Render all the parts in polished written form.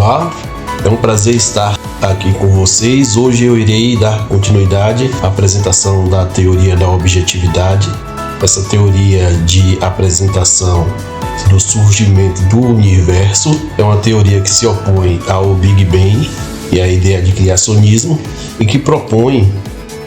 Olá, é um prazer estar aqui com vocês. Hoje eu irei dar continuidade à apresentação da teoria da objetividade. Essa teoria de apresentação do surgimento do universo é uma teoria que se opõe ao Big Bang e à ideia de criacionismo e que propõe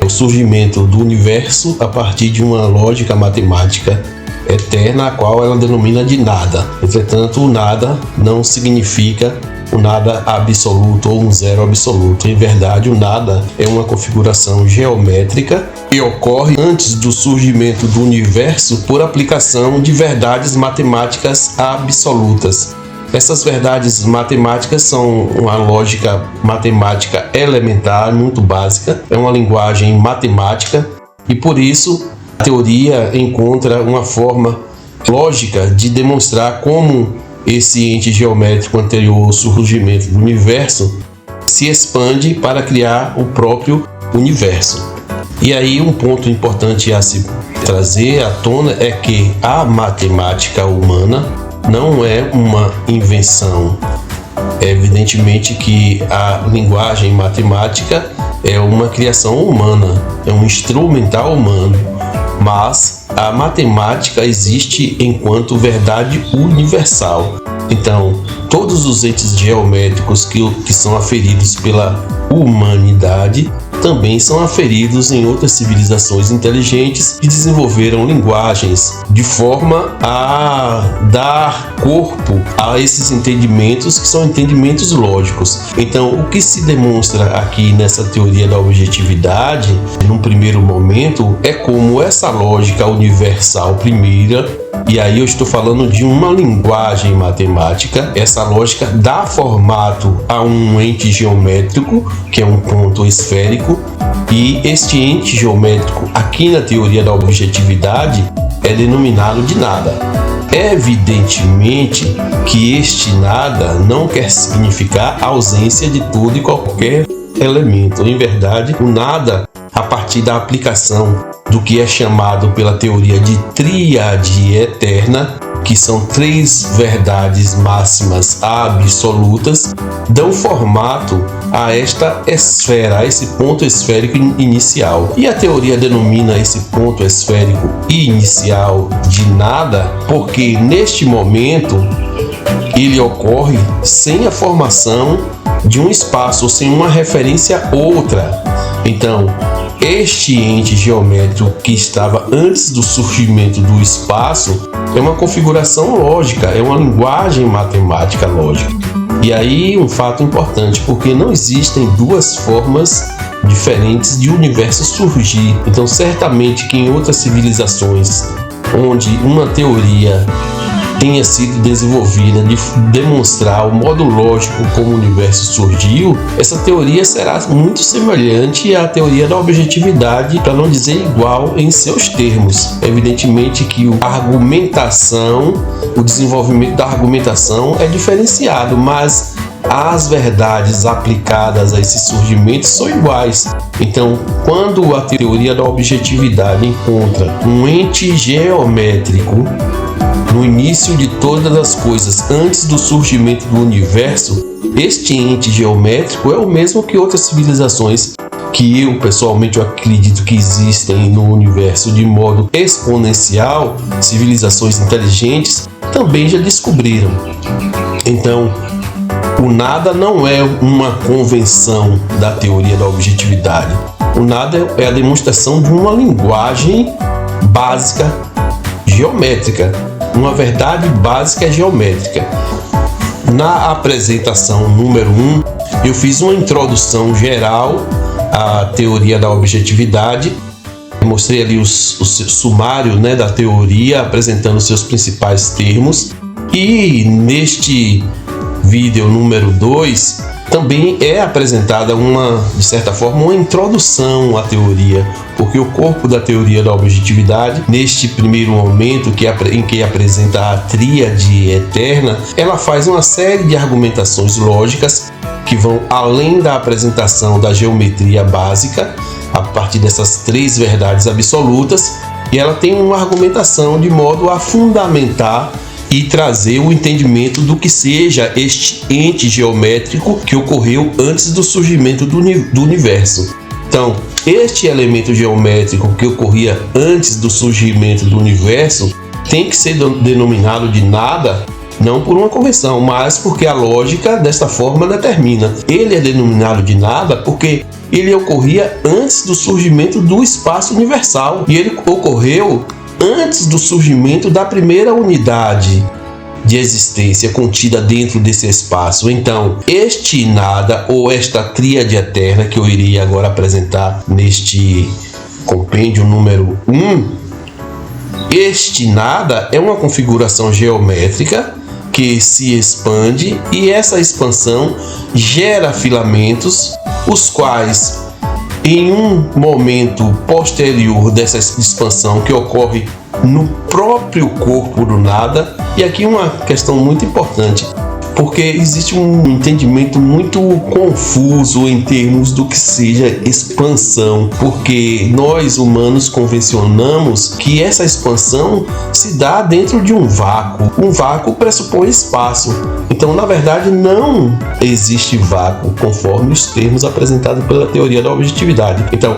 o surgimento do universo a partir de uma lógica matemática eterna, a qual ela denomina de nada. Entretanto, o nada não significa o nada absoluto ou um zero absoluto. Em verdade, o nada é uma configuração geométrica que ocorre antes do surgimento do universo por aplicação de verdades matemáticas absolutas. Essas verdades matemáticas são uma lógica matemática elementar, muito básica, é uma linguagem matemática e por isso a teoria encontra uma forma lógica de demonstrar como esse ente geométrico anterior ao surgimento do universo se expande para criar o próprio universo. E aí um ponto importante a se trazer à tona é que a matemática humana não é uma invenção. É evidentemente que a linguagem matemática é uma criação humana, é um instrumental humano, mas a matemática existe enquanto verdade universal. Então, todos os entes geométricos que são aferidos pela humanidade também são aferidos em outras civilizações inteligentes que desenvolveram linguagens de forma a dar corpo a esses entendimentos que são entendimentos lógicos. Então, o que se demonstra aqui nessa teoria da objetividade, num primeiro momento, é como essa lógica universal primeira, e aí eu estou falando de uma linguagem matemática, essa lógica dá formato a um ente geométrico, que é um ponto esférico, e este ente geométrico, aqui na teoria da objetividade, é denominado de nada. Evidentemente que este nada não quer significar a ausência de todo e qualquer elemento. Em verdade, o nada, a partir da aplicação do que é chamado pela teoria de tríade eterna, que são três verdades máximas absolutas, dão formato a esta esfera, a esse ponto esférico inicial. E a teoria denomina esse ponto esférico inicial de nada porque neste momento ele ocorre sem a formação de um espaço, sem uma referência outra. Então, este ente geométrico que estava antes do surgimento do espaço é uma configuração lógica, é uma linguagem matemática lógica. E aí um fato importante, porque não existem duas formas diferentes de o universo surgir. Então certamente que em outras civilizações onde uma teoria tenha sido desenvolvida de demonstrar o modo lógico como o universo surgiu, essa teoria será muito semelhante à teoria da objetividade, para não dizer igual em seus termos. Evidentemente que a argumentação, o desenvolvimento da argumentação é diferenciado, mas as verdades aplicadas a esses surgimentos são iguais. Então, quando a teoria da objetividade encontra um ente geométrico no início de todas as coisas, antes do surgimento do universo, este ente geométrico é o mesmo que outras civilizações que eu pessoalmente acredito que existem no universo de modo exponencial, civilizações inteligentes, também já descobriram. Então, o nada não é uma convenção da teoria da objetividade. O nada é a demonstração de uma linguagem básica geométrica, uma verdade básica geométrica. Na apresentação número 1, eu fiz uma introdução geral à teoria da objetividade. Eu mostrei ali o sumário, da teoria, apresentando seus principais termos. E neste vídeo número 2, também é apresentada de certa forma, uma introdução à teoria, porque o corpo da teoria da objetividade, neste primeiro momento em que apresenta a tríade eterna, ela faz uma série de argumentações lógicas que vão além da apresentação da geometria básica, a partir dessas três verdades absolutas, e ela tem uma argumentação de modo a fundamentar e trazer o entendimento do que seja este ente geométrico que ocorreu antes do surgimento do universo. Então, este elemento geométrico que ocorria antes do surgimento do universo tem que ser denominado de nada, não por uma convenção, mas porque a lógica desta forma determina. Ele é denominado de nada porque ele ocorria antes do surgimento do espaço universal e ele ocorreu antes do surgimento da primeira unidade de existência contida dentro desse espaço. Então, este nada ou esta tríade eterna que eu irei agora apresentar neste compêndio número 1, este nada é uma configuração geométrica que se expande e essa expansão gera filamentos, os quais em um momento posterior dessa expansão que ocorre no próprio corpo do nada. E aqui uma questão muito importante, porque existe um entendimento muito confuso em termos do que seja expansão, porque nós humanos convencionamos que essa expansão se dá dentro de um vácuo. Um vácuo pressupõe espaço, então na verdade não existe vácuo conforme os termos apresentados pela teoria da objetividade. Então,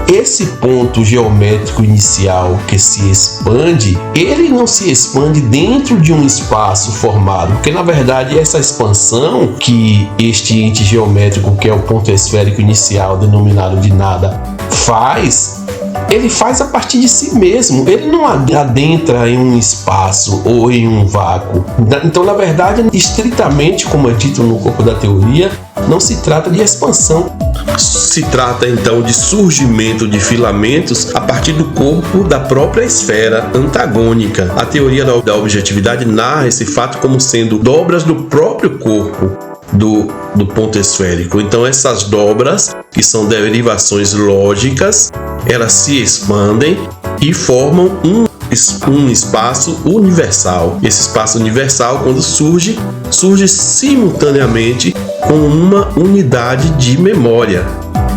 esse ponto geométrico inicial que se expande, ele não se expande dentro de um espaço formado, porque na verdade essa expansão que este ente geométrico, que é o ponto esférico inicial denominado de nada, ele faz a partir de si mesmo, ele não adentra em um espaço ou em um vácuo. Então, na verdade, estritamente, como é dito no corpo da teoria, não se trata de expansão. Se trata então de surgimento de filamentos a partir do corpo da própria esfera antagônica. A teoria da objetividade narra esse fato como sendo dobras do próprio corpo do ponto esférico. Então essas dobras, que são derivações lógicas, elas se expandem e formam um espaço universal. Esse espaço universal, quando surge simultaneamente com uma unidade de memória.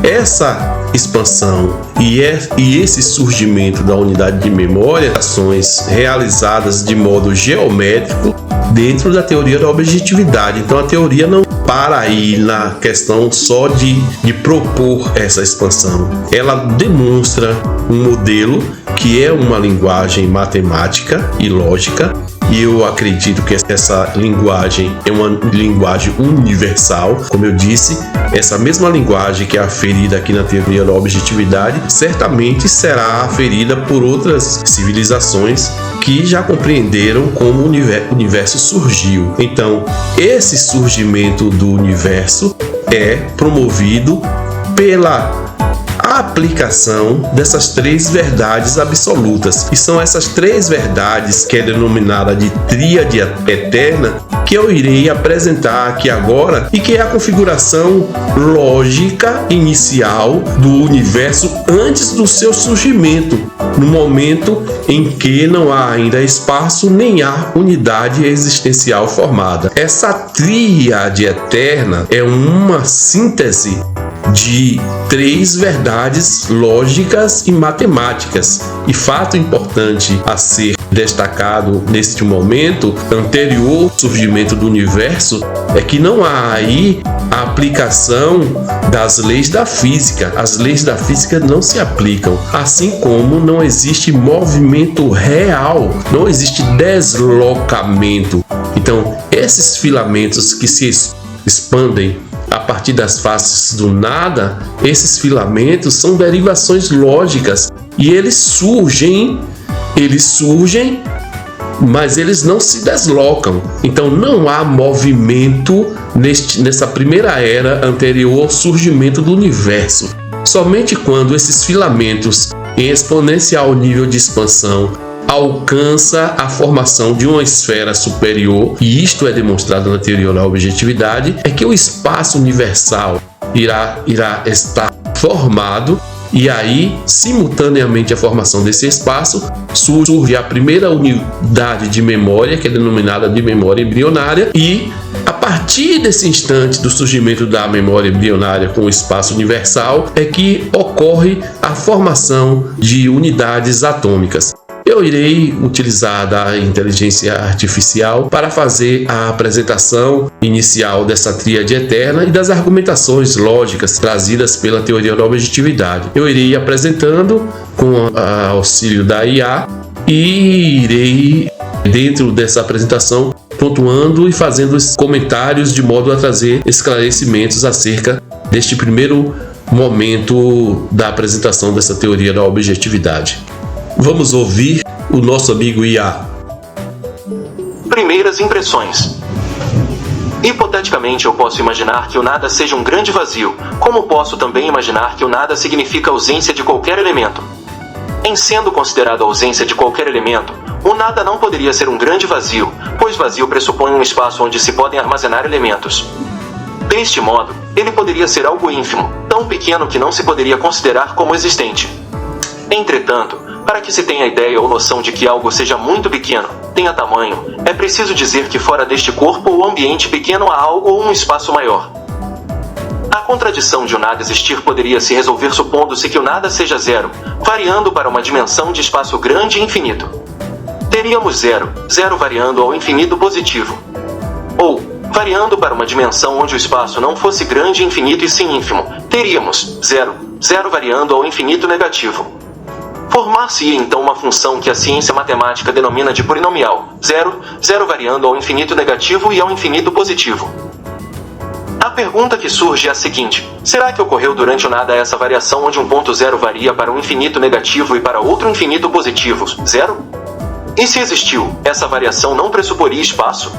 Essa expansão e esse surgimento da unidade de memória, ações realizadas de modo geométrico dentro da teoria da objetividade. Então a teoria não para aí na questão só de propor essa expansão. Ela demonstra um modelo que é uma linguagem matemática e lógica, e eu acredito que essa linguagem é uma linguagem universal. Como eu disse, essa mesma linguagem que é aferida aqui na teoria da objetividade certamente será aferida por outras civilizações que já compreenderam como o universo surgiu. Então, esse surgimento do universo é promovido pela aplicação dessas três verdades absolutas. E são essas três verdades, que é denominada de tríade eterna, que eu irei apresentar aqui agora, e que é a configuração lógica inicial do universo antes do seu surgimento, no momento em que não há ainda espaço nem há unidade existencial formada. Essa tríade eterna é uma síntese de três verdades lógicas e matemáticas. E fato importante a ser destacado neste momento anterior ao surgimento do universo é que não há aí a aplicação das leis da física. As leis da física não se aplicam, assim como não existe movimento real, não existe deslocamento. Então, esses filamentos que se expandem a partir das faces do nada, esses filamentos são derivações lógicas e eles surgem, mas eles não se deslocam. Então não há movimento nessa primeira era anterior ao surgimento do universo. Somente quando esses filamentos em exponencial nível de expansão alcança a formação de uma esfera superior, e isto é demonstrado na teoria da objetividade, é que o espaço universal irá estar formado, e aí, simultaneamente à formação desse espaço, surge a primeira unidade de memória, que é denominada de memória embrionária, e a partir desse instante do surgimento da memória embrionária com o espaço universal é que ocorre a formação de unidades atômicas. eu irei utilizar da inteligência artificial para fazer a apresentação inicial dessa tríade eterna e das argumentações lógicas trazidas pela teoria da objetividade. Eu irei apresentando com auxílio da IA e irei, dentro dessa apresentação, pontuando e fazendo comentários de modo a trazer esclarecimentos acerca deste primeiro momento da apresentação dessa teoria da objetividade. Vamos ouvir o nosso amigo IA. Primeiras impressões. Hipoteticamente, eu posso imaginar que o nada seja um grande vazio, como posso também imaginar que o nada significa ausência de qualquer elemento. Em sendo considerado a ausência de qualquer elemento, o nada não poderia ser um grande vazio, pois vazio pressupõe um espaço onde se podem armazenar elementos. Deste modo, ele poderia ser algo ínfimo, tão pequeno que não se poderia considerar como existente. Entretanto, para que se tenha ideia ou noção de que algo seja muito pequeno, tenha tamanho, é preciso dizer que fora deste corpo ou ambiente pequeno há algo ou um espaço maior. A contradição de o nada existir poderia se resolver supondo-se que o nada seja zero, variando para uma dimensão de espaço grande e infinito. Teríamos zero variando ao infinito positivo. Ou, variando para uma dimensão onde o espaço não fosse grande e infinito e sim ínfimo, teríamos zero variando ao infinito negativo. Formar-se-ia então uma função que a ciência matemática denomina de polinomial, zero variando ao infinito negativo e ao infinito positivo. A pergunta que surge é a seguinte: será que ocorreu durante o nada essa variação onde um ponto zero varia para um infinito negativo e para outro infinito positivo, zero? E se existiu, essa variação não pressuporia espaço?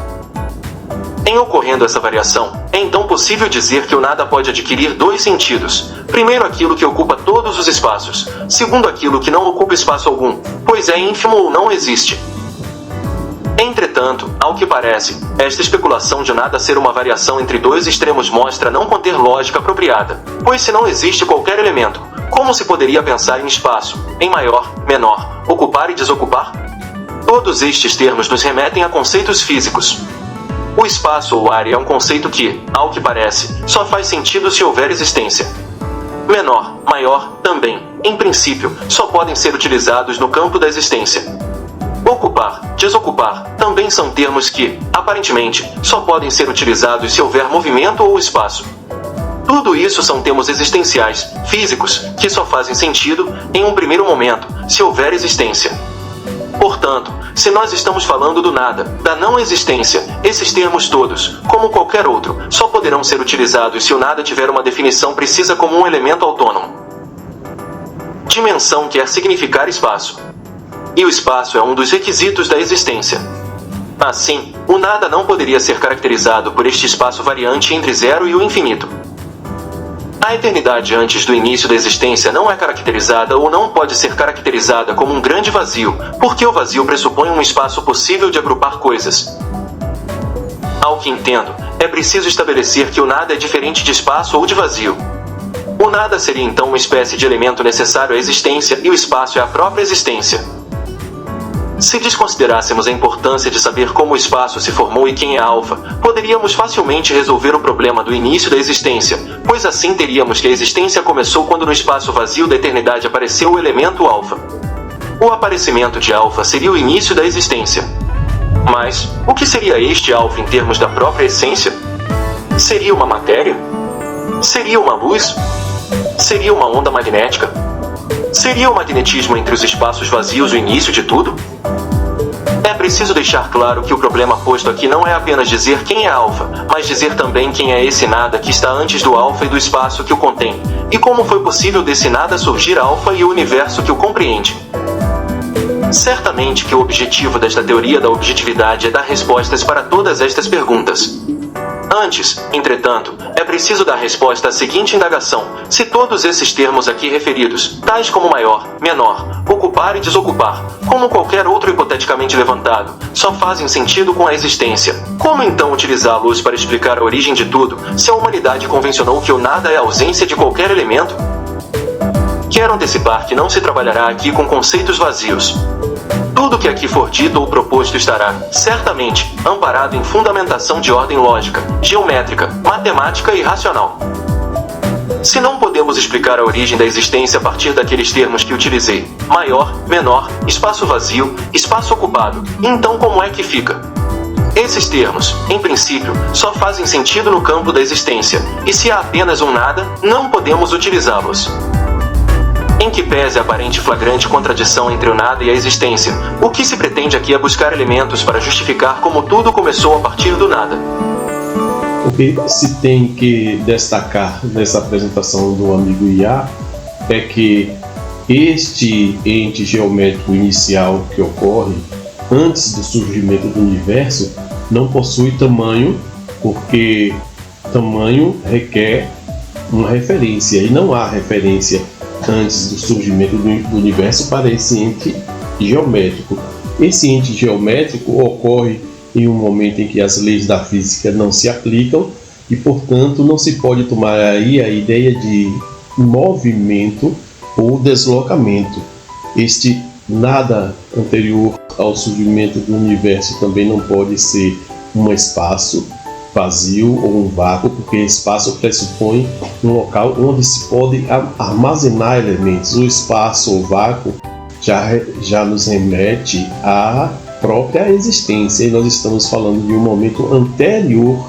Em ocorrendo essa variação, é então possível dizer que o nada pode adquirir dois sentidos. Primeiro, aquilo que ocupa todos os espaços. Segundo, aquilo que não ocupa espaço algum, pois é ínfimo ou não existe. Entretanto, ao que parece, esta especulação de nada ser uma variação entre dois extremos mostra não conter lógica apropriada, pois se não existe qualquer elemento, como se poderia pensar em espaço, em maior, menor, ocupar e desocupar? Todos estes termos nos remetem a conceitos físicos. O espaço ou área é um conceito que, ao que parece, só faz sentido se houver existência. Menor, maior, também, em princípio, só podem ser utilizados no campo da existência. Ocupar, desocupar, também são termos que, aparentemente, só podem ser utilizados se houver movimento ou espaço. Tudo isso são termos existenciais, físicos, que só fazem sentido, em um primeiro momento, se houver existência. Portanto, se nós estamos falando do nada, da não existência, esses termos todos, como qualquer outro, só poderão ser utilizados se o nada tiver uma definição precisa como um elemento autônomo. Dimensão quer significar espaço. E o espaço é um dos requisitos da existência. Assim, o nada não poderia ser caracterizado por este espaço variante entre zero e o infinito. A eternidade antes do início da existência não é caracterizada ou não pode ser caracterizada como um grande vazio, porque o vazio pressupõe um espaço possível de agrupar coisas. Ao que entendo, é preciso estabelecer que o nada é diferente de espaço ou de vazio. O nada seria então uma espécie de elemento necessário à existência e o espaço é a própria existência. Se desconsiderássemos a importância de saber como o espaço se formou e quem é alfa, poderíamos facilmente resolver o problema do início da existência, pois assim teríamos que a existência começou quando no espaço vazio da eternidade apareceu o elemento alfa. O aparecimento de alfa seria o início da existência. Mas, o que seria este alfa em termos da própria essência? Seria uma matéria? Seria uma luz? Seria uma onda magnética? Seria o magnetismo entre os espaços vazios o início de tudo? É preciso deixar claro que o problema posto aqui não é apenas dizer quem é alfa, mas dizer também quem é esse nada que está antes do alfa e do espaço que o contém, e como foi possível desse nada surgir alfa e o universo que o compreende. Certamente que o objetivo desta teoria da objetividade é dar respostas para todas estas perguntas. Antes, entretanto, é preciso dar resposta à seguinte indagação: se todos esses termos aqui referidos, tais como maior, menor, ocupar e desocupar, como qualquer outro hipoteticamente levantado, só fazem sentido com a existência, como então utilizá-los para explicar a origem de tudo, se a humanidade convencionou que o nada é a ausência de qualquer elemento? Quero antecipar que não se trabalhará aqui com conceitos vazios. Tudo que aqui for dito ou proposto estará, certamente, amparado em fundamentação de ordem lógica, geométrica, matemática e racional. Se não podemos explicar a origem da existência a partir daqueles termos que utilizei, maior, menor, espaço vazio, espaço ocupado, então como é que fica? Esses termos, em princípio, só fazem sentido no campo da existência, e se há apenas um nada, não podemos utilizá-los. Em que pese a aparente flagrante contradição entre o nada e a existência, o que se pretende aqui é buscar elementos para justificar como tudo começou a partir do nada. O que se tem que destacar nessa apresentação do amigo Iá é que este ente geométrico inicial que ocorre antes do surgimento do universo não possui tamanho, porque tamanho requer uma referência e não há referência antes do surgimento do universo para esse ente geométrico. Esse ente geométrico ocorre em um momento em que as leis da física não se aplicam e, portanto, não se pode tomar aí a ideia de movimento ou deslocamento. Este nada anterior ao surgimento do universo também não pode ser um espaço vazio ou um vácuo, porque espaço pressupõe um local onde se pode armazenar elementos. O espaço ou vácuo já nos remete à própria existência, e nós estamos falando de um momento anterior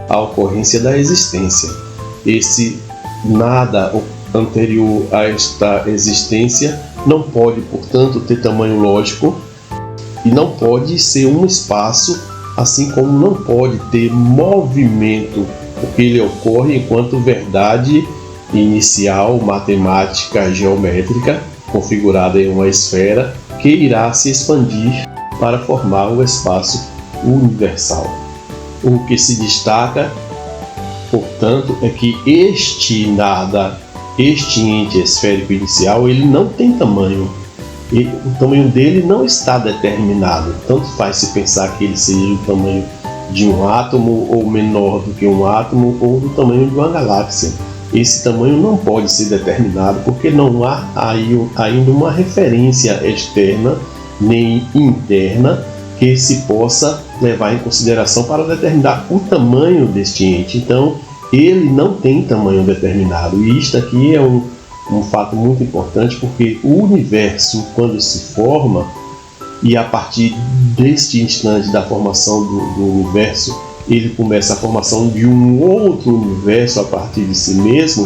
à ocorrência da existência. Esse nada anterior a esta existência não pode, portanto, ter tamanho lógico e não pode ser um espaço, assim como não pode ter movimento, porque ele ocorre enquanto verdade inicial matemática geométrica configurada em uma esfera que irá se expandir para formar o espaço universal. O que se destaca, portanto, é que este ente esférico inicial, ele não tem tamanho. O tamanho dele não está determinado. Tanto faz se pensar que ele seja do tamanho de um átomo, ou menor do que um átomo, ou do tamanho de uma galáxia. Esse tamanho não pode ser determinado porque não há ainda uma referência externa nem interna que se possa levar em consideração para determinar o tamanho deste ente. Então, ele não tem tamanho determinado. E isto aqui é um fato muito importante, porque o universo, quando se forma, e a partir deste instante da formação do universo, ele começa a formação de um outro universo a partir de si mesmo,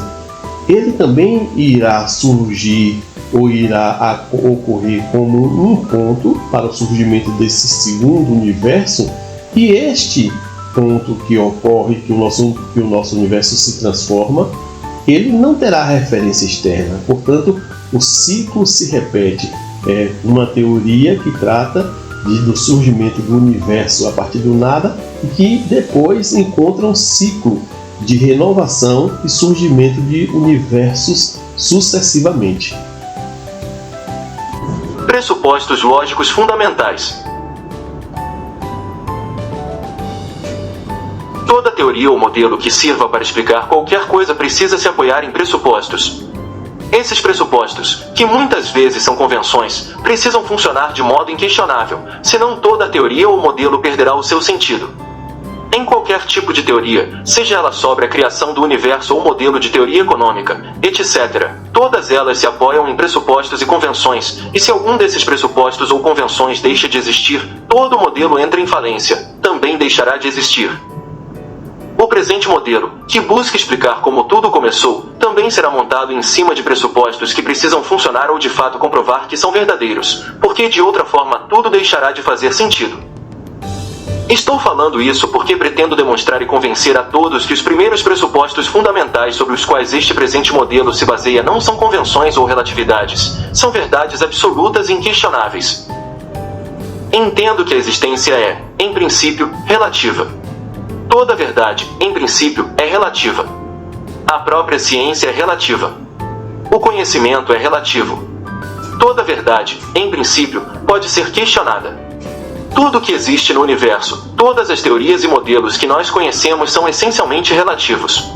ele também irá surgir ou irá ocorrer como um ponto para o surgimento desse segundo universo, e este ponto que ocorre, que o nosso universo se transforma, ele não terá referência externa. Portanto, o ciclo se repete. É uma teoria que trata do surgimento do universo a partir do nada e que depois encontra um ciclo de renovação e surgimento de universos sucessivamente. Pressupostos lógicos fundamentais. Toda teoria ou modelo que sirva para explicar qualquer coisa precisa se apoiar em pressupostos. Esses pressupostos, que muitas vezes são convenções, precisam funcionar de modo inquestionável, senão toda teoria ou modelo perderá o seu sentido. Em qualquer tipo de teoria, seja ela sobre a criação do universo ou modelo de teoria econômica, etc., todas elas se apoiam em pressupostos e convenções, e se algum desses pressupostos ou convenções deixa de existir, todo modelo entra em falência, também deixará de existir. O presente modelo, que busca explicar como tudo começou, também será montado em cima de pressupostos que precisam funcionar ou de fato comprovar que são verdadeiros, porque de outra forma tudo deixará de fazer sentido. Estou falando isso porque pretendo demonstrar e convencer a todos que os primeiros pressupostos fundamentais sobre os quais este presente modelo se baseia não são convenções ou relatividades, são verdades absolutas e inquestionáveis. Entendo que a existência é, em princípio, relativa. Toda verdade, em princípio, é relativa. A própria ciência é relativa. O conhecimento é relativo. Toda verdade, em princípio, pode ser questionada. Tudo que existe no universo, todas as teorias e modelos que nós conhecemos são essencialmente relativos.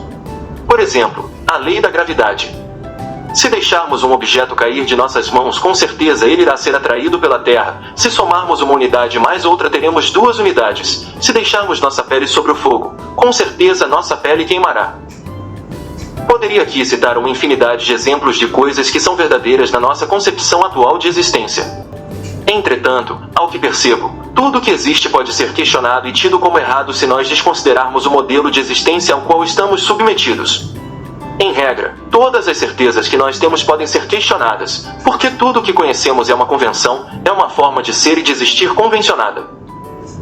Por exemplo, a lei da gravidade. Se deixarmos um objeto cair de nossas mãos, com certeza ele irá ser atraído pela Terra. Se somarmos uma unidade mais outra, teremos duas unidades. Se deixarmos nossa pele sobre o fogo, com certeza nossa pele queimará. Poderia aqui citar uma infinidade de exemplos de coisas que são verdadeiras na nossa concepção atual de existência. Entretanto, ao que percebo, tudo que existe pode ser questionado e tido como errado se nós desconsiderarmos o modelo de existência ao qual estamos submetidos. Em regra, todas as certezas que nós temos podem ser questionadas, porque tudo o que conhecemos é uma convenção, é uma forma de ser e de existir convencionada.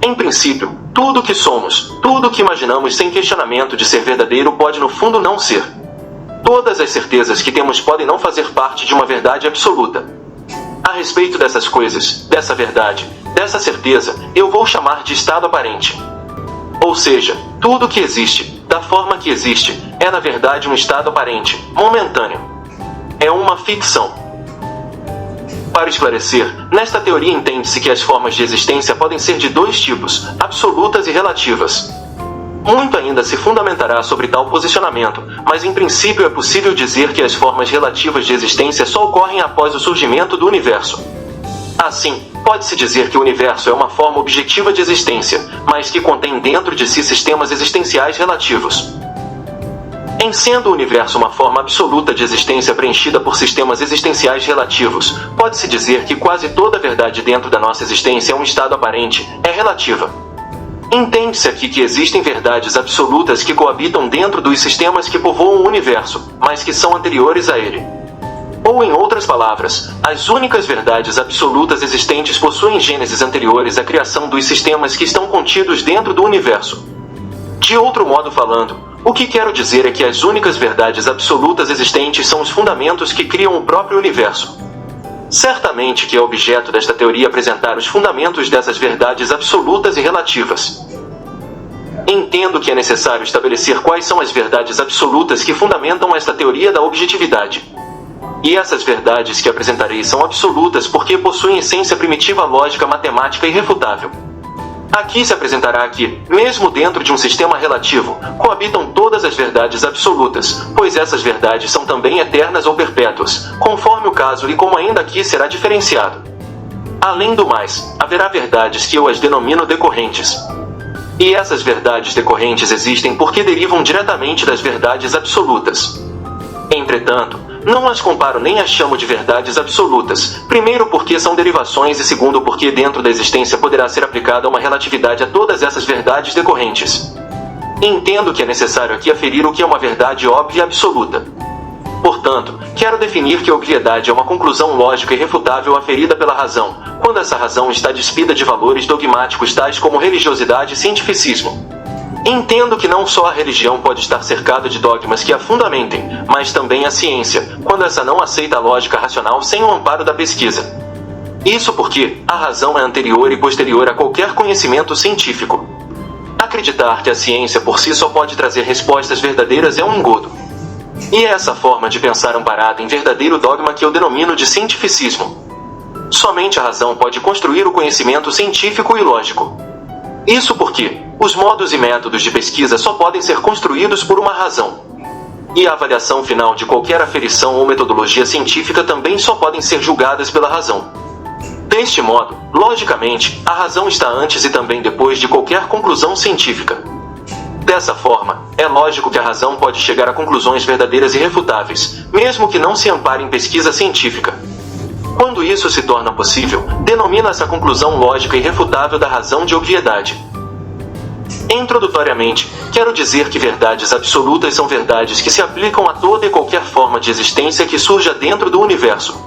Em princípio, tudo o que somos, tudo o que imaginamos sem questionamento de ser verdadeiro pode no fundo não ser. Todas as certezas que temos podem não fazer parte de uma verdade absoluta. A respeito dessas coisas, dessa verdade, dessa certeza, eu vou chamar de estado aparente. Ou seja, tudo que existe, da forma que existe, é na verdade um estado aparente, momentâneo. É uma ficção. Para esclarecer, nesta teoria entende-se que as formas de existência podem ser de dois tipos, absolutas e relativas. Muito ainda se fundamentará sobre tal posicionamento, mas em princípio é possível dizer que as formas relativas de existência só ocorrem após o surgimento do universo. Assim, pode-se dizer que o universo é uma forma objetiva de existência, mas que contém dentro de si sistemas existenciais relativos. Em sendo o universo uma forma absoluta de existência preenchida por sistemas existenciais relativos, pode-se dizer que quase toda a verdade dentro da nossa existência é um estado aparente, é relativa. Entende-se aqui que existem verdades absolutas que coabitam dentro dos sistemas que povoam o universo, mas que são anteriores a ele. Ou, em outras palavras, as únicas verdades absolutas existentes possuem gênesis anteriores à criação dos sistemas que estão contidos dentro do universo. De outro modo falando, o que quero dizer é que as únicas verdades absolutas existentes são os fundamentos que criam o próprio universo. Certamente que é objeto desta teoria apresentar os fundamentos dessas verdades absolutas e relativas. Entendo que é necessário estabelecer quais são as verdades absolutas que fundamentam esta teoria da objetividade. E essas verdades que apresentarei são absolutas porque possuem essência primitiva lógica matemática irrefutável. Aqui se apresentará que, mesmo dentro de um sistema relativo, coabitam todas as verdades absolutas, pois essas verdades são também eternas ou perpétuas, conforme o caso e como ainda aqui será diferenciado. Além do mais, haverá verdades que eu as denomino decorrentes. E essas verdades decorrentes existem porque derivam diretamente das verdades absolutas. Entretanto, não as comparo nem as chamo de verdades absolutas, primeiro porque são derivações e segundo porque dentro da existência poderá ser aplicada uma relatividade a todas essas verdades decorrentes. Entendo que é necessário aqui aferir o que é uma verdade óbvia e absoluta. Portanto, quero definir que a obviedade é uma conclusão lógica irrefutável aferida pela razão, quando essa razão está despida de valores dogmáticos tais como religiosidade e cientificismo. Entendo que não só a religião pode estar cercada de dogmas que a fundamentem, mas também a ciência, quando essa não aceita a lógica racional sem o amparo da pesquisa. Isso porque a razão é anterior e posterior a qualquer conhecimento científico. Acreditar que a ciência por si só pode trazer respostas verdadeiras é um engodo. E é essa forma de pensar amparada em verdadeiro dogma que eu denomino de cientificismo. Somente a razão pode construir o conhecimento científico e lógico. Isso porque os modos e métodos de pesquisa só podem ser construídos por uma razão. E a avaliação final de qualquer aferição ou metodologia científica também só podem ser julgadas pela razão. Deste modo, logicamente, a razão está antes e também depois de qualquer conclusão científica. Dessa forma, é lógico que a razão pode chegar a conclusões verdadeiras e irrefutáveis, mesmo que não se ampare em pesquisa científica. Quando isso se torna possível, denomina essa conclusão lógica irrefutável da razão de obviedade. Introdutoriamente, quero dizer que verdades absolutas são verdades que se aplicam a toda e qualquer forma de existência que surja dentro do universo.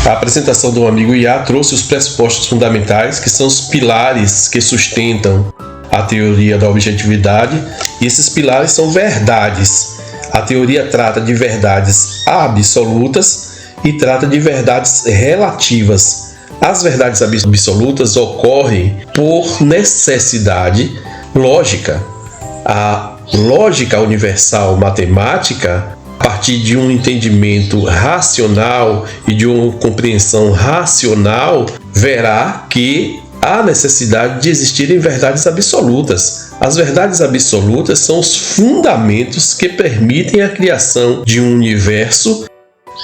A apresentação do amigo Iá trouxe os pressupostos fundamentais, que são os pilares que sustentam a teoria da objetividade, e esses pilares são verdades. A teoria trata de verdades absolutas e trata de verdades relativas. As verdades absolutas ocorrem por necessidade lógica. A lógica universal matemática, a partir de um entendimento racional e de uma compreensão racional, verá que há necessidade de existirem verdades absolutas. As verdades absolutas são os fundamentos que permitem a criação de um universo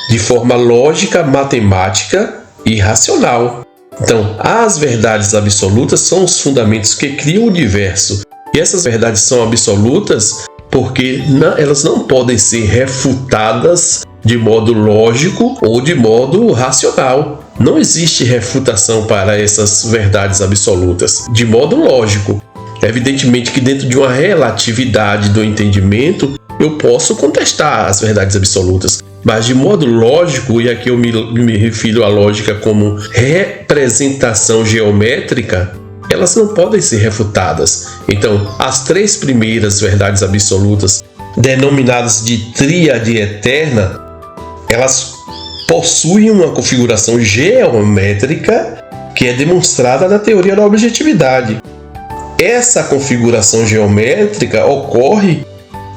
de forma lógica, matemática e racional. Então, as verdades absolutas são os fundamentos que criam o universo. E essas verdades são absolutas porque elas não podem ser refutadas de modo lógico ou de modo racional. Não existe refutação para essas verdades absolutas de modo lógico. Evidentemente que dentro de uma relatividade do entendimento eu posso contestar as verdades absolutas, mas de modo lógico, e aqui eu me refiro à lógica como representação geométrica, elas não podem ser refutadas. Então, as 3 primeiras verdades absolutas, denominadas de tríade eterna, elas possuem uma configuração geométrica que é demonstrada na teoria da objetividade. Essa configuração geométrica ocorre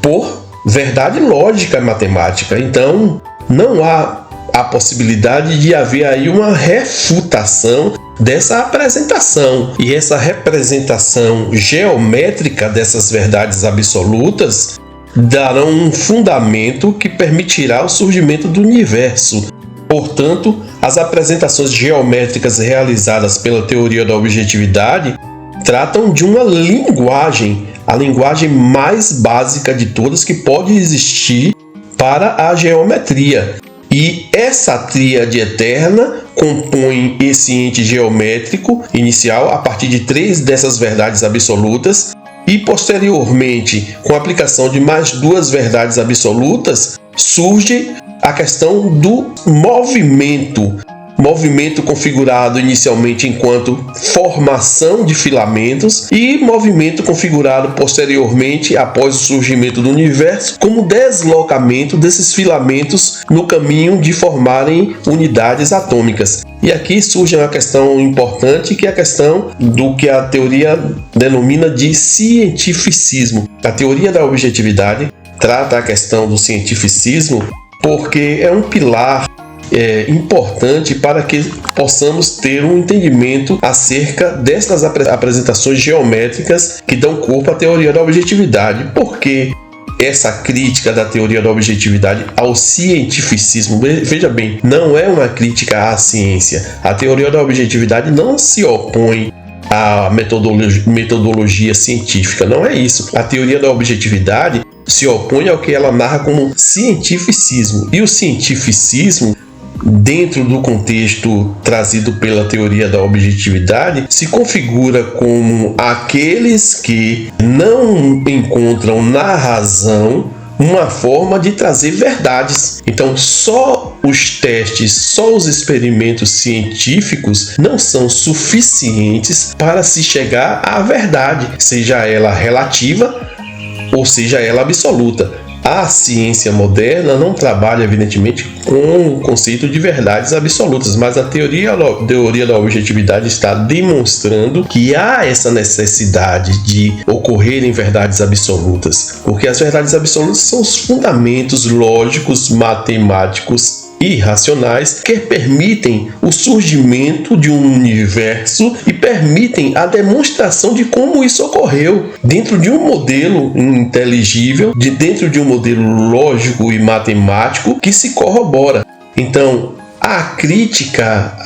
por verdade lógica matemática. Então, não há a possibilidade de haver aí uma refutação dessa apresentação. E essa representação geométrica dessas verdades absolutas darão um fundamento que permitirá o surgimento do universo. Portanto, as apresentações geométricas realizadas pela teoria da objetividade tratam de uma linguagem, a linguagem mais básica de todas que pode existir para a geometria. E essa tríade eterna compõe esse ente geométrico inicial a partir de 3 dessas verdades absolutas e, posteriormente, com a aplicação de mais 2 verdades absolutas, surge a questão do movimento configurado inicialmente enquanto formação de filamentos e movimento configurado posteriormente, após o surgimento do universo, como deslocamento desses filamentos no caminho de formarem unidades atômicas. E aqui surge uma questão importante, que é a questão do que a teoria denomina de cientificismo. A teoria da objetividade trata a questão do cientificismo porque é um pilar importante para que possamos ter um entendimento acerca destas apresentações geométricas que dão corpo à teoria da objetividade. Porque essa crítica da teoria da objetividade ao cientificismo, veja bem, não é uma crítica à ciência. A teoria da objetividade não se opõe à metodologia científica, não é isso. A teoria da objetividade se opõe ao que ela narra como cientificismo. E o cientificismo, dentro do contexto trazido pela teoria da objetividade, se configura como aqueles que não encontram na razão uma forma de trazer verdades. Então, só os testes, só os experimentos científicos não são suficientes para se chegar à verdade, seja ela relativa ou seja ela absoluta. A ciência moderna não trabalha, evidentemente, com o conceito de verdades absolutas, mas a teoria da objetividade está demonstrando que há essa necessidade de ocorrerem verdades absolutas, porque as verdades absolutas são os fundamentos lógicos, matemáticos e racionais que permitem o surgimento de um universo e permitem a demonstração de como isso ocorreu dentro de um modelo inteligível, dentro de um modelo lógico e matemático que se corrobora. Então, a crítica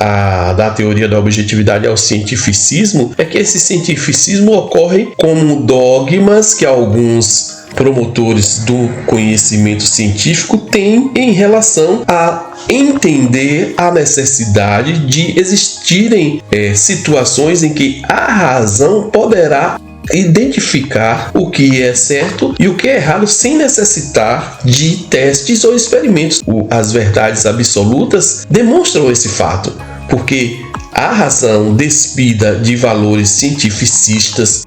da teoria da objetividade ao cientificismo é que esse cientificismo ocorre como dogmas que alguns promotores do conhecimento científico têm em relação a entender a necessidade de existirem situações em que a razão poderá identificar o que é certo e o que é errado sem necessitar de testes ou experimentos. As verdades absolutas demonstram esse fato, porque a razão despida de valores cientificistas,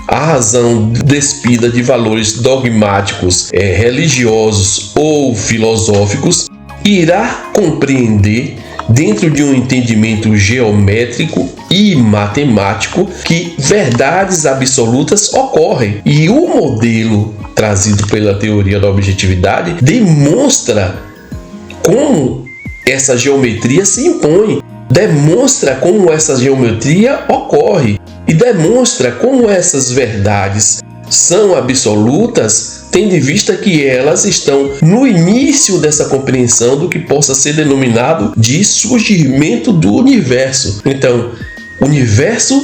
a razão despida de valores dogmáticos, religiosos ou filosóficos, irá compreender, dentro de um entendimento geométrico e matemático, que verdades absolutas ocorrem. E o modelo trazido pela teoria da objetividade demonstra como essa geometria se impõe, demonstra como essa geometria ocorre e demonstra como essas verdades são absolutas, tendo em vista que elas estão no início dessa compreensão do que possa ser denominado de surgimento do universo. Então, o universo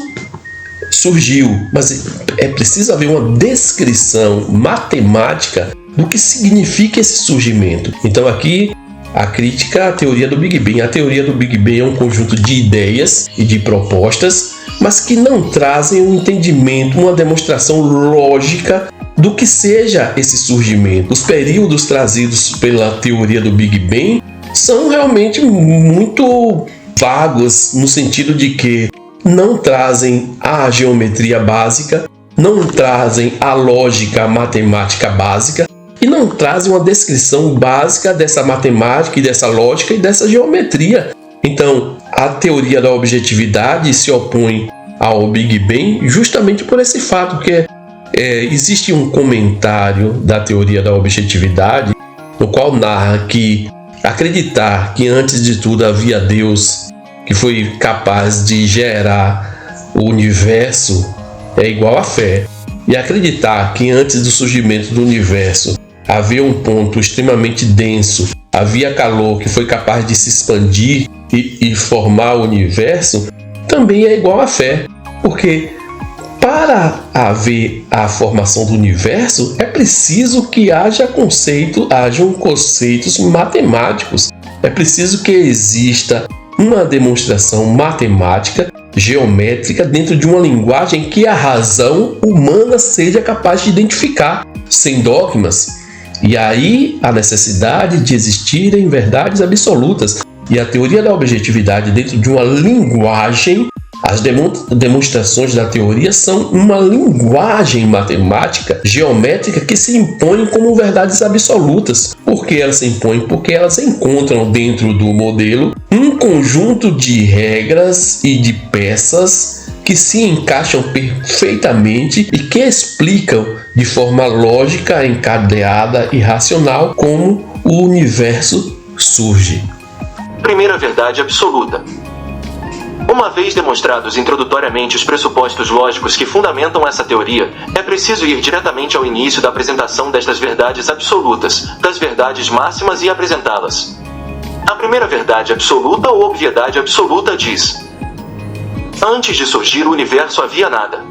surgiu, mas é preciso haver uma descrição matemática do que significa esse surgimento. Então aqui a crítica à teoria do Big Bang. A teoria do Big Bang é um conjunto de ideias e de propostas, mas que não trazem um entendimento, uma demonstração lógica do que seja esse surgimento. Os períodos trazidos pela teoria do Big Bang são realmente muito vagos, no sentido de que não trazem a geometria básica, não trazem a lógica matemática básica e não trazem uma descrição básica dessa matemática e dessa lógica e dessa geometria. Então, a teoria da objetividade se opõe ao Big Bang justamente por esse fato, que existe um comentário da teoria da objetividade no qual narra que acreditar que antes de tudo havia Deus que foi capaz de gerar o universo é igual à fé. E acreditar que antes do surgimento do universo havia um ponto extremamente denso, havia calor que foi capaz de se expandir e formar o universo, também é igual à fé. Porque para haver a formação do universo, é preciso que hajam conceitos matemáticos. É preciso que exista uma demonstração matemática, geométrica, dentro de uma linguagem que a razão humana seja capaz de identificar, sem dogmas. E aí a necessidade de existirem verdades absolutas. E a teoria da objetividade dentro de uma linguagem, as demonstrações da teoria são uma linguagem matemática, geométrica, que se impõe como verdades absolutas. Por que elas se impõem? Porque elas encontram dentro do modelo um conjunto de regras e de peças que se encaixam perfeitamente e que explicam de forma lógica, encadeada e racional como o universo surge. Primeira verdade absoluta. Uma vez demonstrados introdutoriamente os pressupostos lógicos que fundamentam essa teoria, é preciso ir diretamente ao início da apresentação destas verdades absolutas, das verdades máximas, e apresentá-las. A primeira verdade absoluta ou obviedade absoluta diz: antes de surgir o universo havia nada.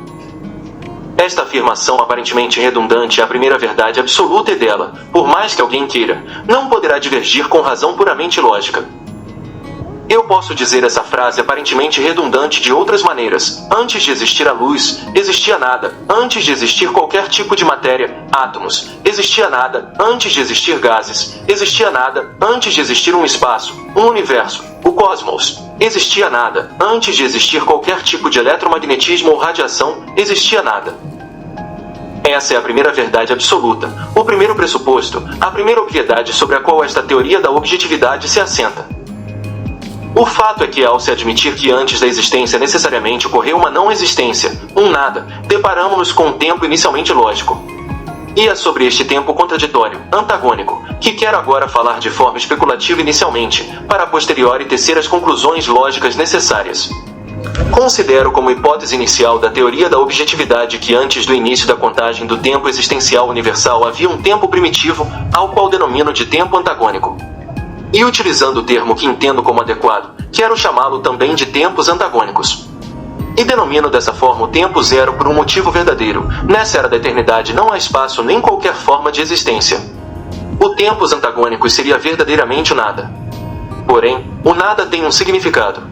Esta afirmação aparentemente redundante é a primeira verdade absoluta e dela, por mais que alguém queira, não poderá divergir com razão puramente lógica. Eu posso dizer essa frase aparentemente redundante de outras maneiras. Antes de existir a luz, existia nada. Antes de existir qualquer tipo de matéria, átomos, existia nada. Antes de existir gases, existia nada. Antes de existir um espaço, um universo, o cosmos, existia nada. Antes de existir qualquer tipo de eletromagnetismo ou radiação, existia nada. Essa é a primeira verdade absoluta, o primeiro pressuposto, a primeira obviedade sobre a qual esta teoria da objetividade se assenta. O fato é que, ao se admitir que antes da existência necessariamente ocorreu uma não existência, um nada, deparamos-nos com um tempo inicialmente lógico. E é sobre este tempo contraditório, antagônico, que quero agora falar de forma especulativa inicialmente, para a posteriori tecer as conclusões lógicas necessárias. Considero como hipótese inicial da teoria da objetividade que antes do início da contagem do tempo existencial universal havia um tempo primitivo, ao qual denomino de tempo antagônico. E utilizando o termo que entendo como adequado, quero chamá-lo também de tempos antagônicos. E denomino dessa forma o tempo zero por um motivo verdadeiro. Nessa era da eternidade não há espaço nem qualquer forma de existência. O tempos antagônicos seria verdadeiramente o nada. Porém, o nada tem um significado.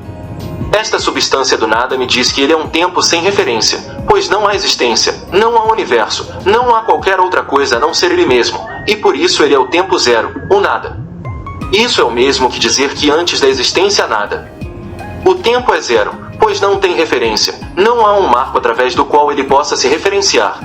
Esta substância do nada me diz que ele é um tempo sem referência, pois não há existência, não há universo, não há qualquer outra coisa a não ser ele mesmo, e por isso ele é o tempo zero, o nada. Isso é o mesmo que dizer que antes da existência há nada. O tempo é zero, pois não tem referência, não há um marco através do qual ele possa se referenciar.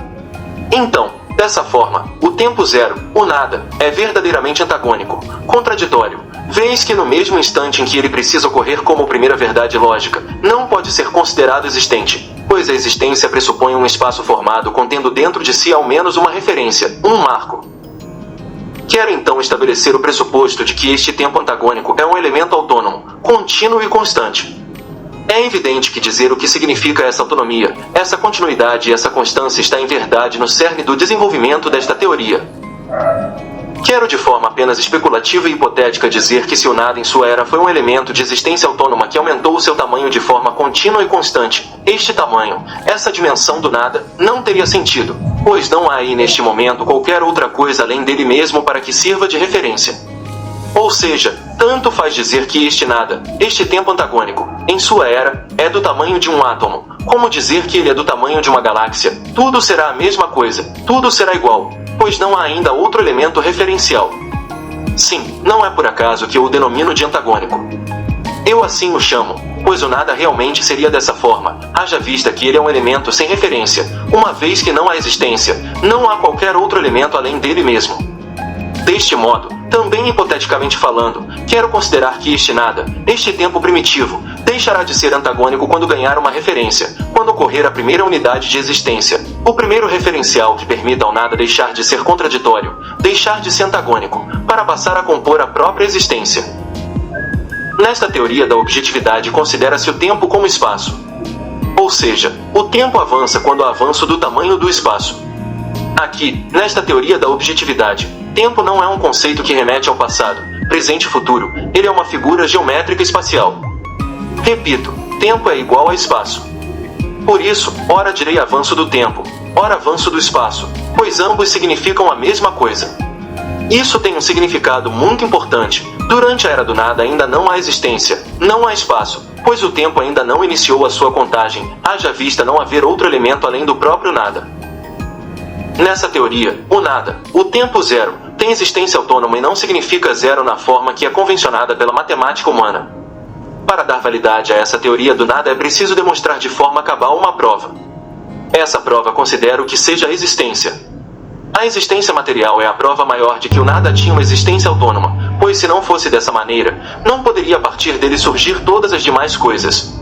Então, dessa forma, o tempo zero, o nada, é verdadeiramente antagônico, contraditório, vez que no mesmo instante em que ele precisa ocorrer como primeira verdade lógica, não pode ser considerado existente, pois a existência pressupõe um espaço formado contendo dentro de si ao menos uma referência, um marco. Quero então estabelecer o pressuposto de que este tempo antagônico é um elemento autônomo, contínuo e constante. É evidente que dizer o que significa essa autonomia, essa continuidade e essa constância está em verdade no cerne do desenvolvimento desta teoria. Quero de forma apenas especulativa e hipotética dizer que se o nada em sua era foi um elemento de existência autônoma que aumentou o seu tamanho de forma contínua e constante, este tamanho, essa dimensão do nada, não teria sentido, pois não há aí neste momento qualquer outra coisa além dele mesmo para que sirva de referência. Ou seja, tanto faz dizer que este nada, este tempo antagônico, em sua era, é do tamanho de um átomo, como dizer que ele é do tamanho de uma galáxia, tudo será a mesma coisa, tudo será igual, pois não há ainda outro elemento referencial. Sim, não é por acaso que eu o denomino de antagônico. Eu assim o chamo, pois o nada realmente seria dessa forma, haja vista que ele é um elemento sem referência, uma vez que não há existência, não há qualquer outro elemento além dele mesmo. Deste modo, também hipoteticamente falando, quero considerar que este nada, este tempo primitivo, deixará de ser antagônico quando ganhar uma referência, quando ocorrer a primeira unidade de existência, o primeiro referencial que permita ao nada deixar de ser contraditório, deixar de ser antagônico, para passar a compor a própria existência. Nesta teoria da objetividade considera-se o tempo como espaço. Ou seja, o tempo avança quando há avanço do tamanho do espaço. Aqui, nesta teoria da objetividade, tempo não é um conceito que remete ao passado, presente e futuro, ele é uma figura geométrica espacial. Repito, tempo é igual a espaço. Por isso, ora direi avanço do tempo, ora avanço do espaço, pois ambos significam a mesma coisa. Isso tem um significado muito importante. Durante a Era do Nada ainda não há existência, não há espaço, pois o tempo ainda não iniciou a sua contagem, haja vista não haver outro elemento além do próprio nada. Nessa teoria, o nada, o tempo zero, tem existência autônoma e não significa zero na forma que é convencionada pela matemática humana. Para dar validade a essa teoria do nada é preciso demonstrar de forma cabal uma prova. Essa prova considero que seja a existência. A existência material é a prova maior de que o nada tinha uma existência autônoma, pois se não fosse dessa maneira, não poderia a partir dele surgir todas as demais coisas.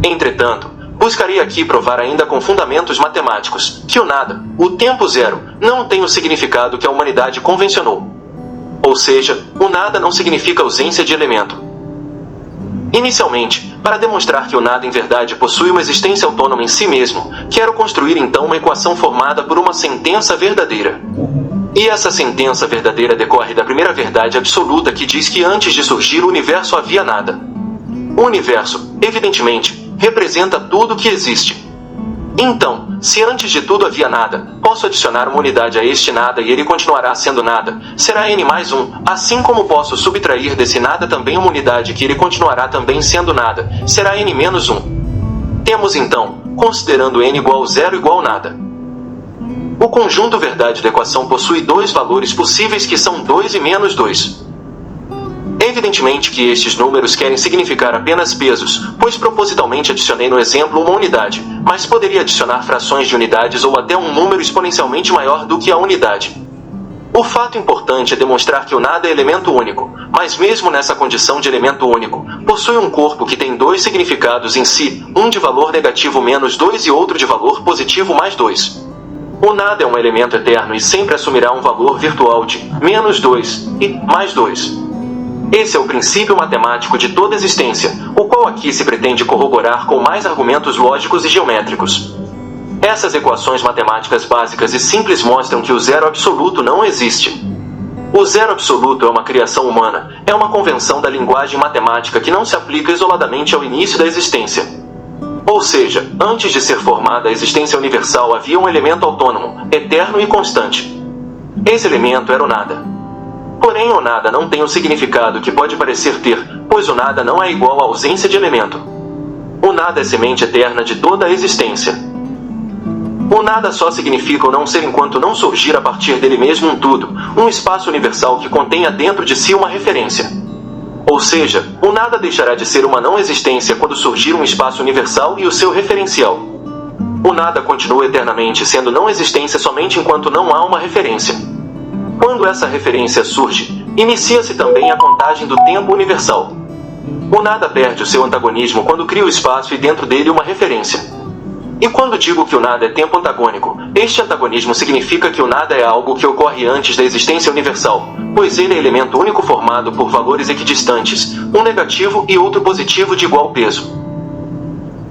Entretanto, buscarei aqui provar ainda com fundamentos matemáticos, que o nada, o tempo zero, não tem o significado que a humanidade convencionou. Ou seja, o nada não significa ausência de elemento. Inicialmente, para demonstrar que o nada em verdade possui uma existência autônoma em si mesmo, quero construir então uma equação formada por uma sentença verdadeira. E essa sentença verdadeira decorre da primeira verdade absoluta que diz que antes de surgir o universo havia nada. O universo, evidentemente, representa tudo que existe. Então, se antes de tudo havia nada, posso adicionar uma unidade a este nada e ele continuará sendo nada, será n mais 1, assim como posso subtrair desse nada também uma unidade que ele continuará também sendo nada, será n menos 1. Temos então, considerando n igual 0 igual nada. O conjunto verdade da equação possui dois valores possíveis que são 2 e menos 2. Evidentemente que estes números querem significar apenas pesos, pois propositalmente adicionei no exemplo uma unidade, mas poderia adicionar frações de unidades ou até um número exponencialmente maior do que a unidade. O fato importante é demonstrar que o nada é elemento único, mas mesmo nessa condição de elemento único, possui um corpo que tem dois significados em si, um de valor negativo menos 2 e outro de valor positivo mais 2. O nada é um elemento eterno e sempre assumirá um valor virtual de menos 2 e mais 2. Esse é o princípio matemático de toda existência, o qual aqui se pretende corroborar com mais argumentos lógicos e geométricos. Essas equações matemáticas básicas e simples mostram que o zero absoluto não existe. O zero absoluto é uma criação humana, é uma convenção da linguagem matemática que não se aplica isoladamente ao início da existência. Ou seja, antes de ser formada a existência universal havia um elemento autônomo, eterno e constante. Esse elemento era o nada. Porém, o nada não tem o significado que pode parecer ter, pois o nada não é igual à ausência de elemento. O nada é semente eterna de toda a existência. O nada só significa o não ser enquanto não surgir a partir dele mesmo um tudo, um espaço universal que contenha dentro de si uma referência. Ou seja, o nada deixará de ser uma não existência quando surgir um espaço universal e o seu referencial. O nada continua eternamente sendo não existência somente enquanto não há uma referência. Quando essa referência surge, inicia-se também a contagem do tempo universal. O nada perde o seu antagonismo quando cria o espaço e dentro dele uma referência. E quando digo que o nada é tempo antagônico, este antagonismo significa que o nada é algo que ocorre antes da existência universal, pois ele é elemento único formado por valores equidistantes, um negativo e outro positivo de igual peso.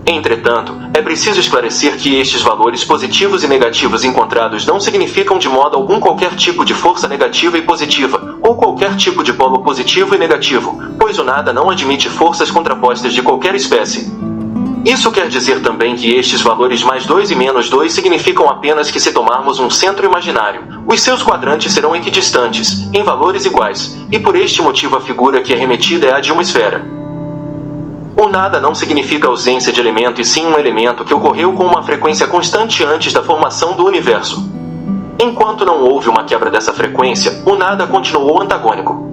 Entretanto, é preciso esclarecer que estes valores positivos e negativos encontrados não significam de modo algum qualquer tipo de força negativa e positiva, ou qualquer tipo de polo positivo e negativo, pois o nada não admite forças contrapostas de qualquer espécie. Isso quer dizer também que estes valores mais 2 e menos 2 significam apenas que se tomarmos um centro imaginário, os seus quadrantes serão equidistantes, em valores iguais, e por este motivo a figura que é remetida é a de uma esfera. O nada não significa ausência de elemento e sim um elemento que ocorreu com uma frequência constante antes da formação do universo. Enquanto não houve uma quebra dessa frequência, o nada continuou antagônico.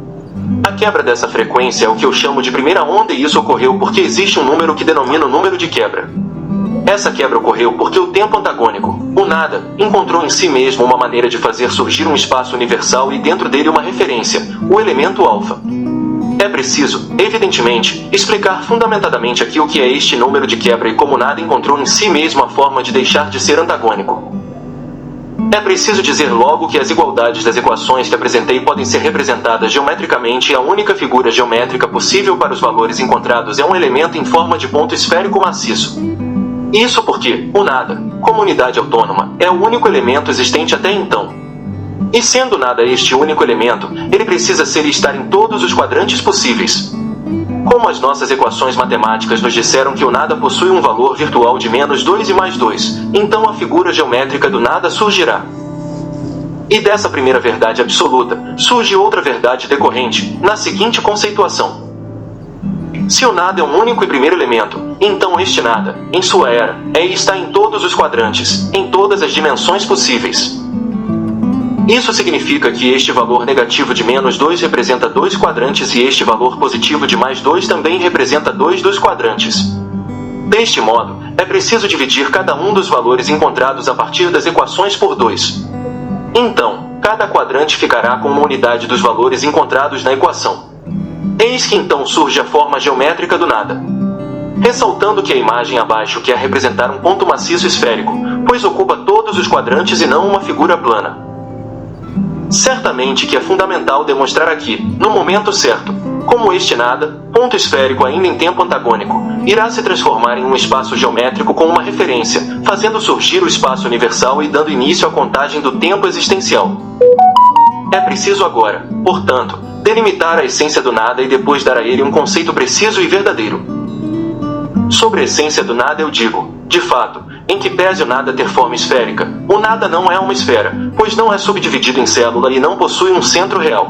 A quebra dessa frequência é o que eu chamo de primeira onda e isso ocorreu porque existe um número que denomina o número de quebra. Essa quebra ocorreu porque o tempo antagônico, o nada, encontrou em si mesmo uma maneira de fazer surgir um espaço universal e dentro dele uma referência, o elemento alfa. É preciso, evidentemente, explicar fundamentadamente aqui o que é este número de quebra e como nada encontrou em si mesmo a forma de deixar de ser antagônico. É preciso dizer logo que as igualdades das equações que apresentei podem ser representadas geometricamente e a única figura geométrica possível para os valores encontrados é um elemento em forma de ponto esférico maciço. Isso porque, o nada, como unidade autônoma, é o único elemento existente até então. E sendo nada este único elemento, ele precisa ser e estar em todos os quadrantes possíveis. Como as nossas equações matemáticas nos disseram que o nada possui um valor virtual de menos 2 e mais 2, então a figura geométrica do nada surgirá. E dessa primeira verdade absoluta, surge outra verdade decorrente, na seguinte conceituação. Se o nada é um único e primeiro elemento, então este nada, em sua era, é e está em todos os quadrantes, em todas as dimensões possíveis. Isso significa que este valor negativo de menos 2 representa 2 quadrantes e este valor positivo de mais 2 também representa 2 dos quadrantes. Deste modo, é preciso dividir cada um dos valores encontrados a partir das equações por 2. Então, cada quadrante ficará com uma unidade dos valores encontrados na equação. Eis que então surge a forma geométrica do nada. Ressaltando que a imagem abaixo quer representar um ponto maciço esférico, pois ocupa todos os quadrantes e não uma figura plana. Certamente que é fundamental demonstrar aqui, no momento certo, como este nada, ponto esférico ainda em tempo antagônico, irá se transformar em um espaço geométrico com uma referência, fazendo surgir o espaço universal e dando início à contagem do tempo existencial. É preciso agora, portanto, delimitar a essência do nada e depois dar a ele um conceito preciso e verdadeiro. Sobre a essência do nada eu digo, de fato, em que pese o nada ter forma esférica, o nada não é uma esfera, pois não é subdividido em célula e não possui um centro real.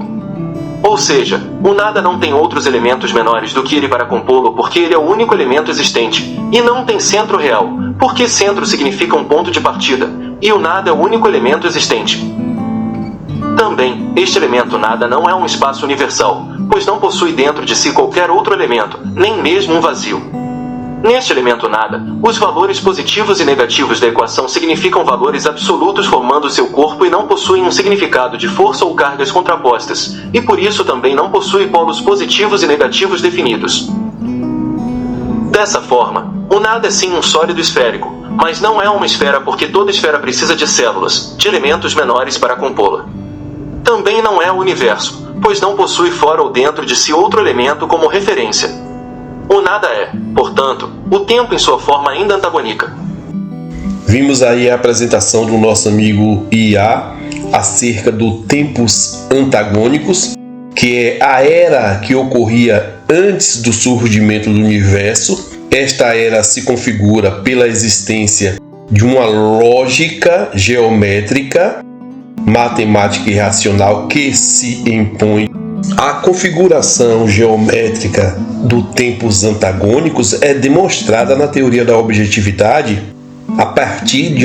Ou seja, o nada não tem outros elementos menores do que ele para compô-lo porque ele é o único elemento existente, e não tem centro real, porque centro significa um ponto de partida, e o nada é o único elemento existente. Também, este elemento nada não é um espaço universal, pois não possui dentro de si qualquer outro elemento, nem mesmo um vazio. Neste elemento nada, os valores positivos e negativos da equação significam valores absolutos formando seu corpo e não possuem um significado de força ou cargas contrapostas, e por isso também não possui polos positivos e negativos definidos. Dessa forma, o nada é sim um sólido esférico, mas não é uma esfera porque toda esfera precisa de células, de elementos menores para compô-la. Também não é o universo, pois não possui fora ou dentro de si outro elemento como referência. O nada é, portanto, o tempo em sua forma ainda antagônica. Vimos aí a apresentação do nosso amigo IA acerca do tempos antagônicos, que é a era que ocorria antes do surgimento do universo. Esta era se configura pela existência de uma lógica geométrica, matemática e racional que se impõe. A configuração geométrica do tempos antagônicos é demonstrada na teoria da objetividade a partir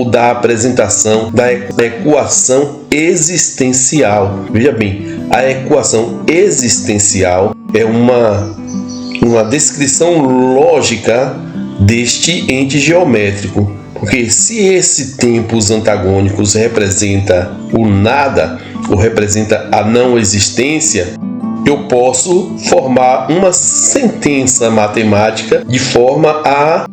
da apresentação da equação existencial. Veja bem, a equação existencial é uma descrição lógica deste ente geométrico. Porque se esse tempos antagônicos representa o nada, ou representa a não existência, eu posso formar uma sentença matemática de forma a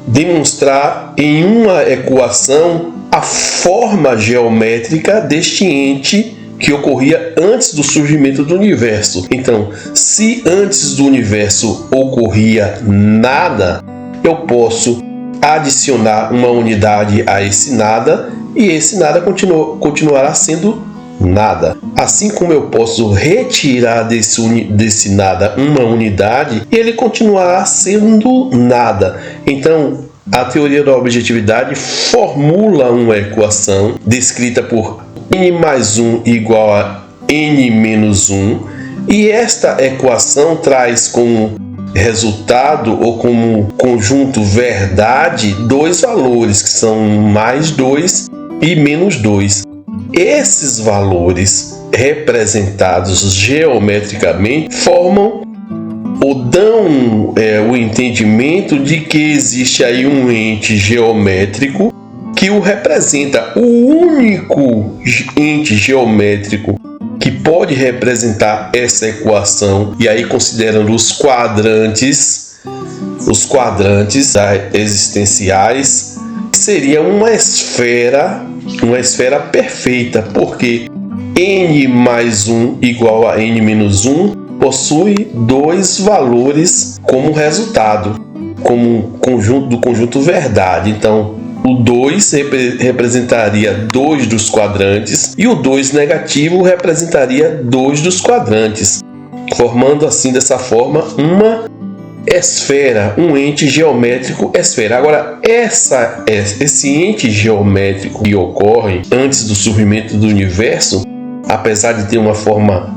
demonstrar em uma equação a forma geométrica deste ente que ocorria antes do surgimento do universo. Então, se antes do universo ocorria nada, eu posso adicionar uma unidade a esse nada e esse nada continuará sendo nada. Assim como eu posso retirar desse nada uma unidade, ele continuará sendo nada. Então, a teoria da objetividade formula uma equação descrita por n mais 1 igual a n menos 1, e esta equação traz como resultado ou como conjunto verdade dois valores, que são mais 2 e menos 2. Esses valores representados geometricamente formam ou dão o entendimento de que existe aí um ente geométrico que o representa. O único ente geométrico que pode representar essa equação, e aí considerando os quadrantes existenciais, seria uma esfera perfeita, porque n mais 1 igual a n menos 1 possui dois valores como resultado, como conjunto verdade. Então, o 2 representaria 2 dos quadrantes e o 2 negativo representaria 2 dos quadrantes, formando assim, dessa forma, uma esfera, um ente geométrico esfera. Agora, esse ente geométrico que ocorre antes do surgimento do universo, apesar de ter uma forma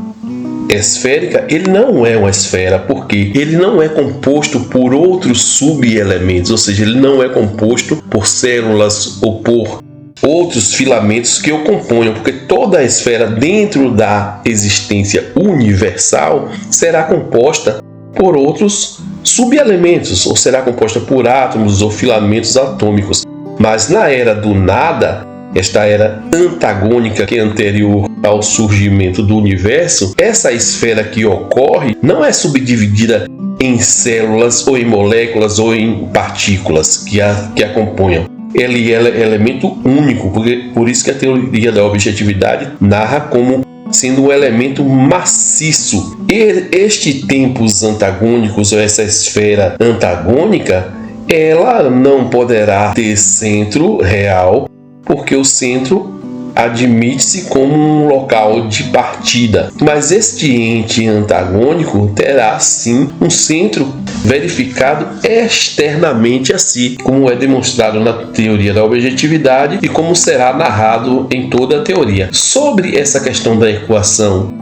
esférica, ele não é uma esfera, porque ele não é composto por outros subelementos, ou seja, ele não é composto por células ou por outros filamentos que o componham, porque toda a esfera dentro da existência universal será composta por outros subelementos, ou será composta por átomos ou filamentos atômicos. Mas na era do nada, esta era antagônica que é anterior ao surgimento do universo, essa esfera que ocorre não é subdividida em células ou em moléculas ou em partículas que a componham. Ele é elemento único, por isso que a teoria da objetividade narra como sendo um elemento maciço. E este tempos antagônicos, ou essa esfera antagônica, ela não poderá ter centro real, porque o centro admite-se como um local de partida. Mas este ente antagônico terá sim um centro verificado externamente a si, como é demonstrado na teoria da objetividade e como será narrado em toda a teoria. Sobre essa questão da equação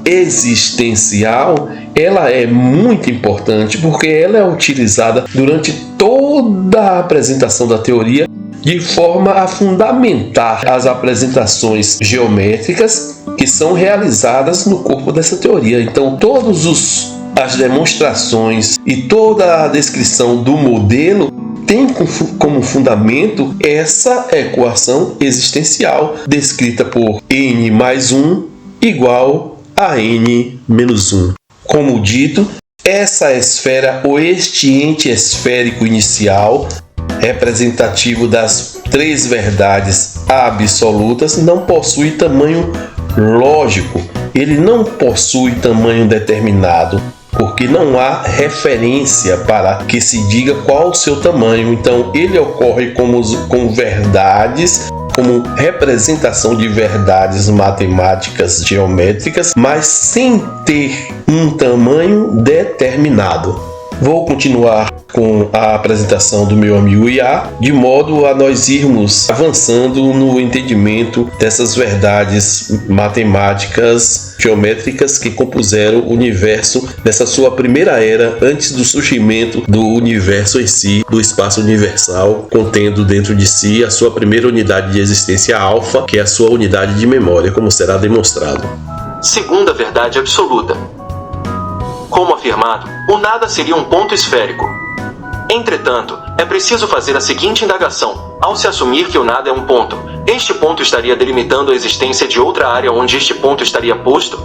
existencial, ela é muito importante porque ela é utilizada durante toda a apresentação da teoria de forma a fundamentar as apresentações geométricas que são realizadas no corpo dessa teoria. Então, as demonstrações e toda a descrição do modelo tem como fundamento essa equação existencial descrita por n mais 1 igual a n menos 1. Como dito, essa esfera ou este ente esférico inicial, representativo das três verdades absolutas, não possui tamanho lógico. Ele não possui tamanho determinado, porque não há referência para que se diga qual o seu tamanho. Então, ele ocorre como verdades, como representação de verdades matemáticas geométricas, mas sem ter um tamanho determinado. Vou continuar com a apresentação do meu amigo Iá, de modo a nós irmos avançando no entendimento dessas verdades matemáticas geométricas que compuseram o universo nessa sua primeira era, antes do surgimento do universo em si, do espaço universal, contendo dentro de si a sua primeira unidade de existência alfa, que é a sua unidade de memória, como será demonstrado. Segunda verdade absoluta. Como afirmado, o nada seria um ponto esférico. Entretanto, é preciso fazer a seguinte indagação. Ao se assumir que o nada é um ponto, este ponto estaria delimitando a existência de outra área onde este ponto estaria posto?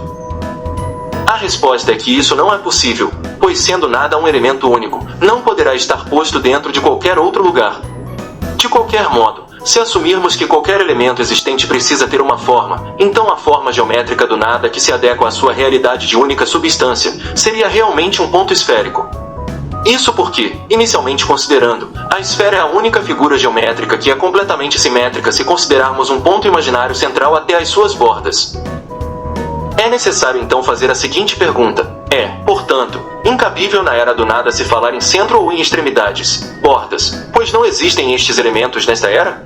A resposta é que isso não é possível, pois sendo nada um elemento único, não poderá estar posto dentro de qualquer outro lugar. De qualquer modo, se assumirmos que qualquer elemento existente precisa ter uma forma, então a forma geométrica do nada que se adequa à sua realidade de única substância seria realmente um ponto esférico. Isso porque, inicialmente considerando, a esfera é a única figura geométrica que é completamente simétrica se considerarmos um ponto imaginário central até as suas bordas. É necessário então fazer a seguinte pergunta: é, portanto, incabível na era do nada se falar em centro ou em extremidades, bordas, pois não existem estes elementos nesta era?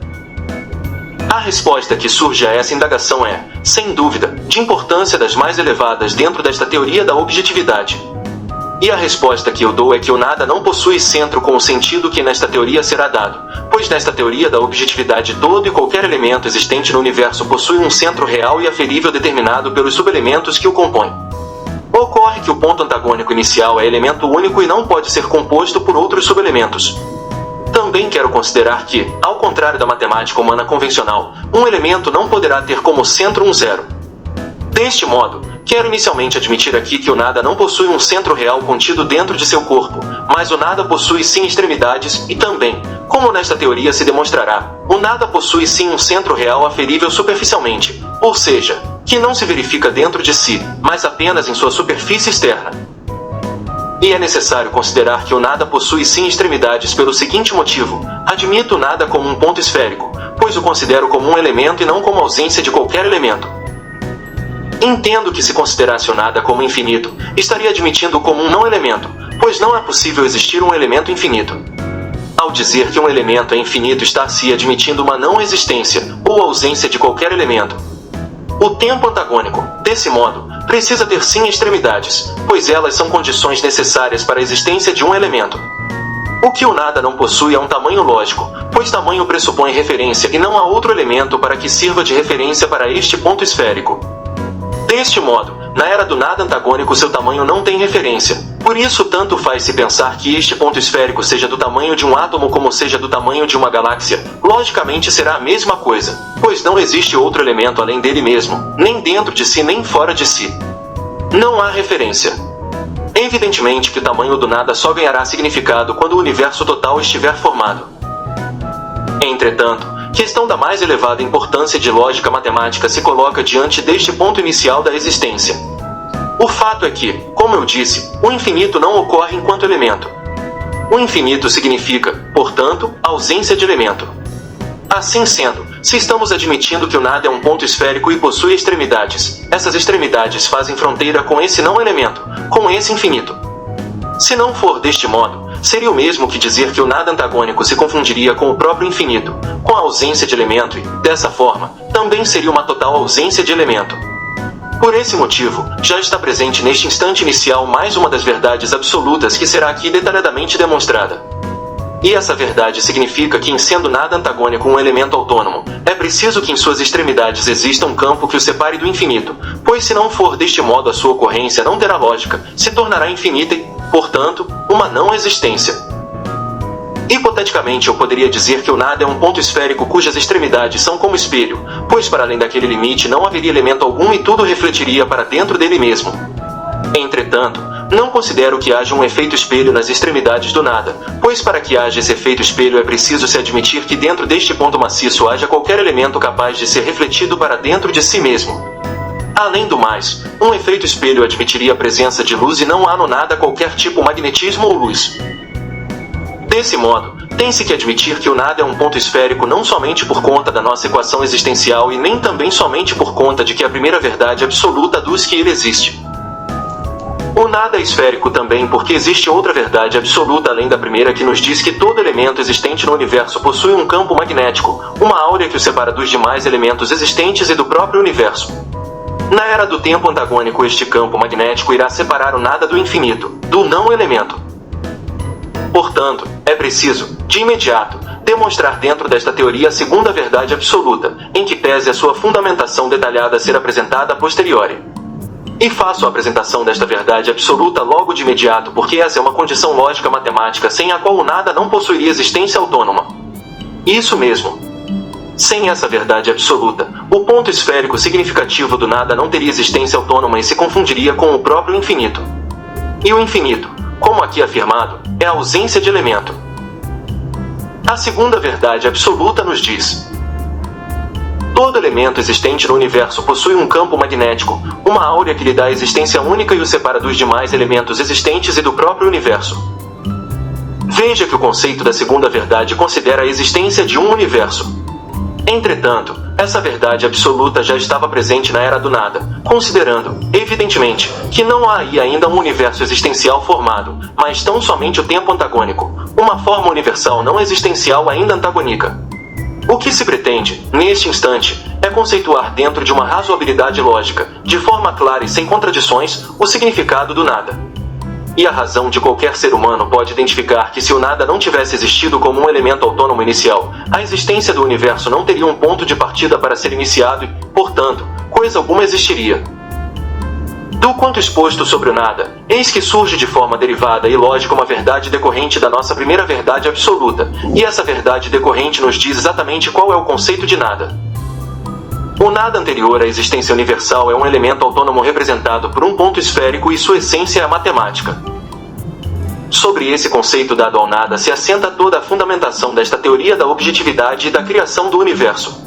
A resposta que surge a essa indagação é, sem dúvida, de importância das mais elevadas dentro desta teoria da objetividade. E a resposta que eu dou é que o nada não possui centro com o sentido que nesta teoria será dado, pois nesta teoria da objetividade todo e qualquer elemento existente no universo possui um centro real e aferível determinado pelos subelementos que o compõem. Ocorre que o ponto antagônico inicial é elemento único e não pode ser composto por outros subelementos. Também quero considerar que, ao contrário da matemática humana convencional, um elemento não poderá ter como centro um zero. Deste modo, quero inicialmente admitir aqui que o nada não possui um centro real contido dentro de seu corpo, mas o nada possui sim extremidades e também, como nesta teoria se demonstrará, o nada possui sim um centro real aferível superficialmente, ou seja, que não se verifica dentro de si, mas apenas em sua superfície externa. E é necessário considerar que o nada possui sim extremidades pelo seguinte motivo: admito o nada como um ponto esférico, pois o considero como um elemento e não como ausência de qualquer elemento. Entendo que se considerasse o nada como infinito, estaria admitindo como um não elemento, pois não é possível existir um elemento infinito. Ao dizer que um elemento é infinito, está-se admitindo uma não existência, ou ausência de qualquer elemento. O tempo antagônico, desse modo, precisa ter sim extremidades, pois elas são condições necessárias para a existência de um elemento. O que o nada não possui é um tamanho lógico, pois tamanho pressupõe referência e não há outro elemento para que sirva de referência para este ponto esférico. Deste modo, na era do nada antagônico seu tamanho não tem referência, por isso tanto faz-se pensar que este ponto esférico seja do tamanho de um átomo como seja do tamanho de uma galáxia, logicamente será a mesma coisa, pois não existe outro elemento além dele mesmo, nem dentro de si nem fora de si. Não há referência. Evidentemente que o tamanho do nada só ganhará significado quando o universo total estiver formado. Entretanto, questão da mais elevada importância de lógica matemática se coloca diante deste ponto inicial da existência. O fato é que, como eu disse, o infinito não ocorre enquanto elemento. O infinito significa, portanto, ausência de elemento. Assim sendo, se estamos admitindo que o nada é um ponto esférico e possui extremidades, essas extremidades fazem fronteira com esse não elemento, com esse infinito. Se não for deste modo, seria o mesmo que dizer que o nada antagônico se confundiria com o próprio infinito, com a ausência de elemento e, dessa forma, também seria uma total ausência de elemento. Por esse motivo, já está presente neste instante inicial mais uma das verdades absolutas que será aqui detalhadamente demonstrada. E essa verdade significa que, em sendo nada antagônico um elemento autônomo, é preciso que em suas extremidades exista um campo que o separe do infinito, pois se não for deste modo a sua ocorrência não terá lógica, se tornará infinita e, portanto, uma não existência. Hipoteticamente eu poderia dizer que o nada é um ponto esférico cujas extremidades são como espelho, pois para além daquele limite não haveria elemento algum e tudo refletiria para dentro dele mesmo. Entretanto, não considero que haja um efeito espelho nas extremidades do nada, pois para que haja esse efeito espelho é preciso se admitir que dentro deste ponto maciço haja qualquer elemento capaz de ser refletido para dentro de si mesmo. Além do mais, um efeito espelho admitiria a presença de luz e não há no nada qualquer tipo magnetismo ou luz. Desse modo, tem-se que admitir que o nada é um ponto esférico não somente por conta da nossa equação existencial e nem também somente por conta de que a primeira verdade absoluta aduz que ele existe. O nada é esférico também porque existe outra verdade absoluta além da primeira que nos diz que todo elemento existente no universo possui um campo magnético, uma áurea que o separa dos demais elementos existentes e do próprio universo. Na era do tempo antagônico este campo magnético irá separar o nada do infinito, do não elemento. Portanto, é preciso, de imediato, demonstrar dentro desta teoria a segunda verdade absoluta, em que pese a sua fundamentação detalhada a ser apresentada a posteriori. E faço a apresentação desta verdade absoluta logo de imediato porque essa é uma condição lógica matemática sem a qual o nada não possuiria existência autônoma. Isso mesmo. Sem essa verdade absoluta, o ponto esférico significativo do nada não teria existência autônoma e se confundiria com o próprio infinito. E o infinito, como aqui afirmado, é a ausência de elemento. A segunda verdade absoluta nos diz: todo elemento existente no universo possui um campo magnético, uma áurea que lhe dá existência única e o separa dos demais elementos existentes e do próprio universo. Veja que o conceito da segunda verdade considera a existência de um universo. Entretanto, essa verdade absoluta já estava presente na Era do Nada, considerando, evidentemente, que não há aí ainda um universo existencial formado, mas tão somente o tempo antagônico, uma forma universal não existencial ainda antagônica. O que se pretende, neste instante, é conceituar dentro de uma razoabilidade lógica, de forma clara e sem contradições, o significado do nada. E a razão de qualquer ser humano pode identificar que se o nada não tivesse existido como um elemento autônomo inicial, a existência do universo não teria um ponto de partida para ser iniciado e, portanto, coisa alguma existiria. Do quanto exposto sobre o nada, eis que surge de forma derivada e lógica uma verdade decorrente da nossa primeira verdade absoluta, e essa verdade decorrente nos diz exatamente qual é o conceito de nada. O nada anterior à existência universal é um elemento autônomo representado por um ponto esférico e sua essência é a matemática. Sobre esse conceito dado ao nada se assenta toda a fundamentação desta teoria da objetividade e da criação do universo.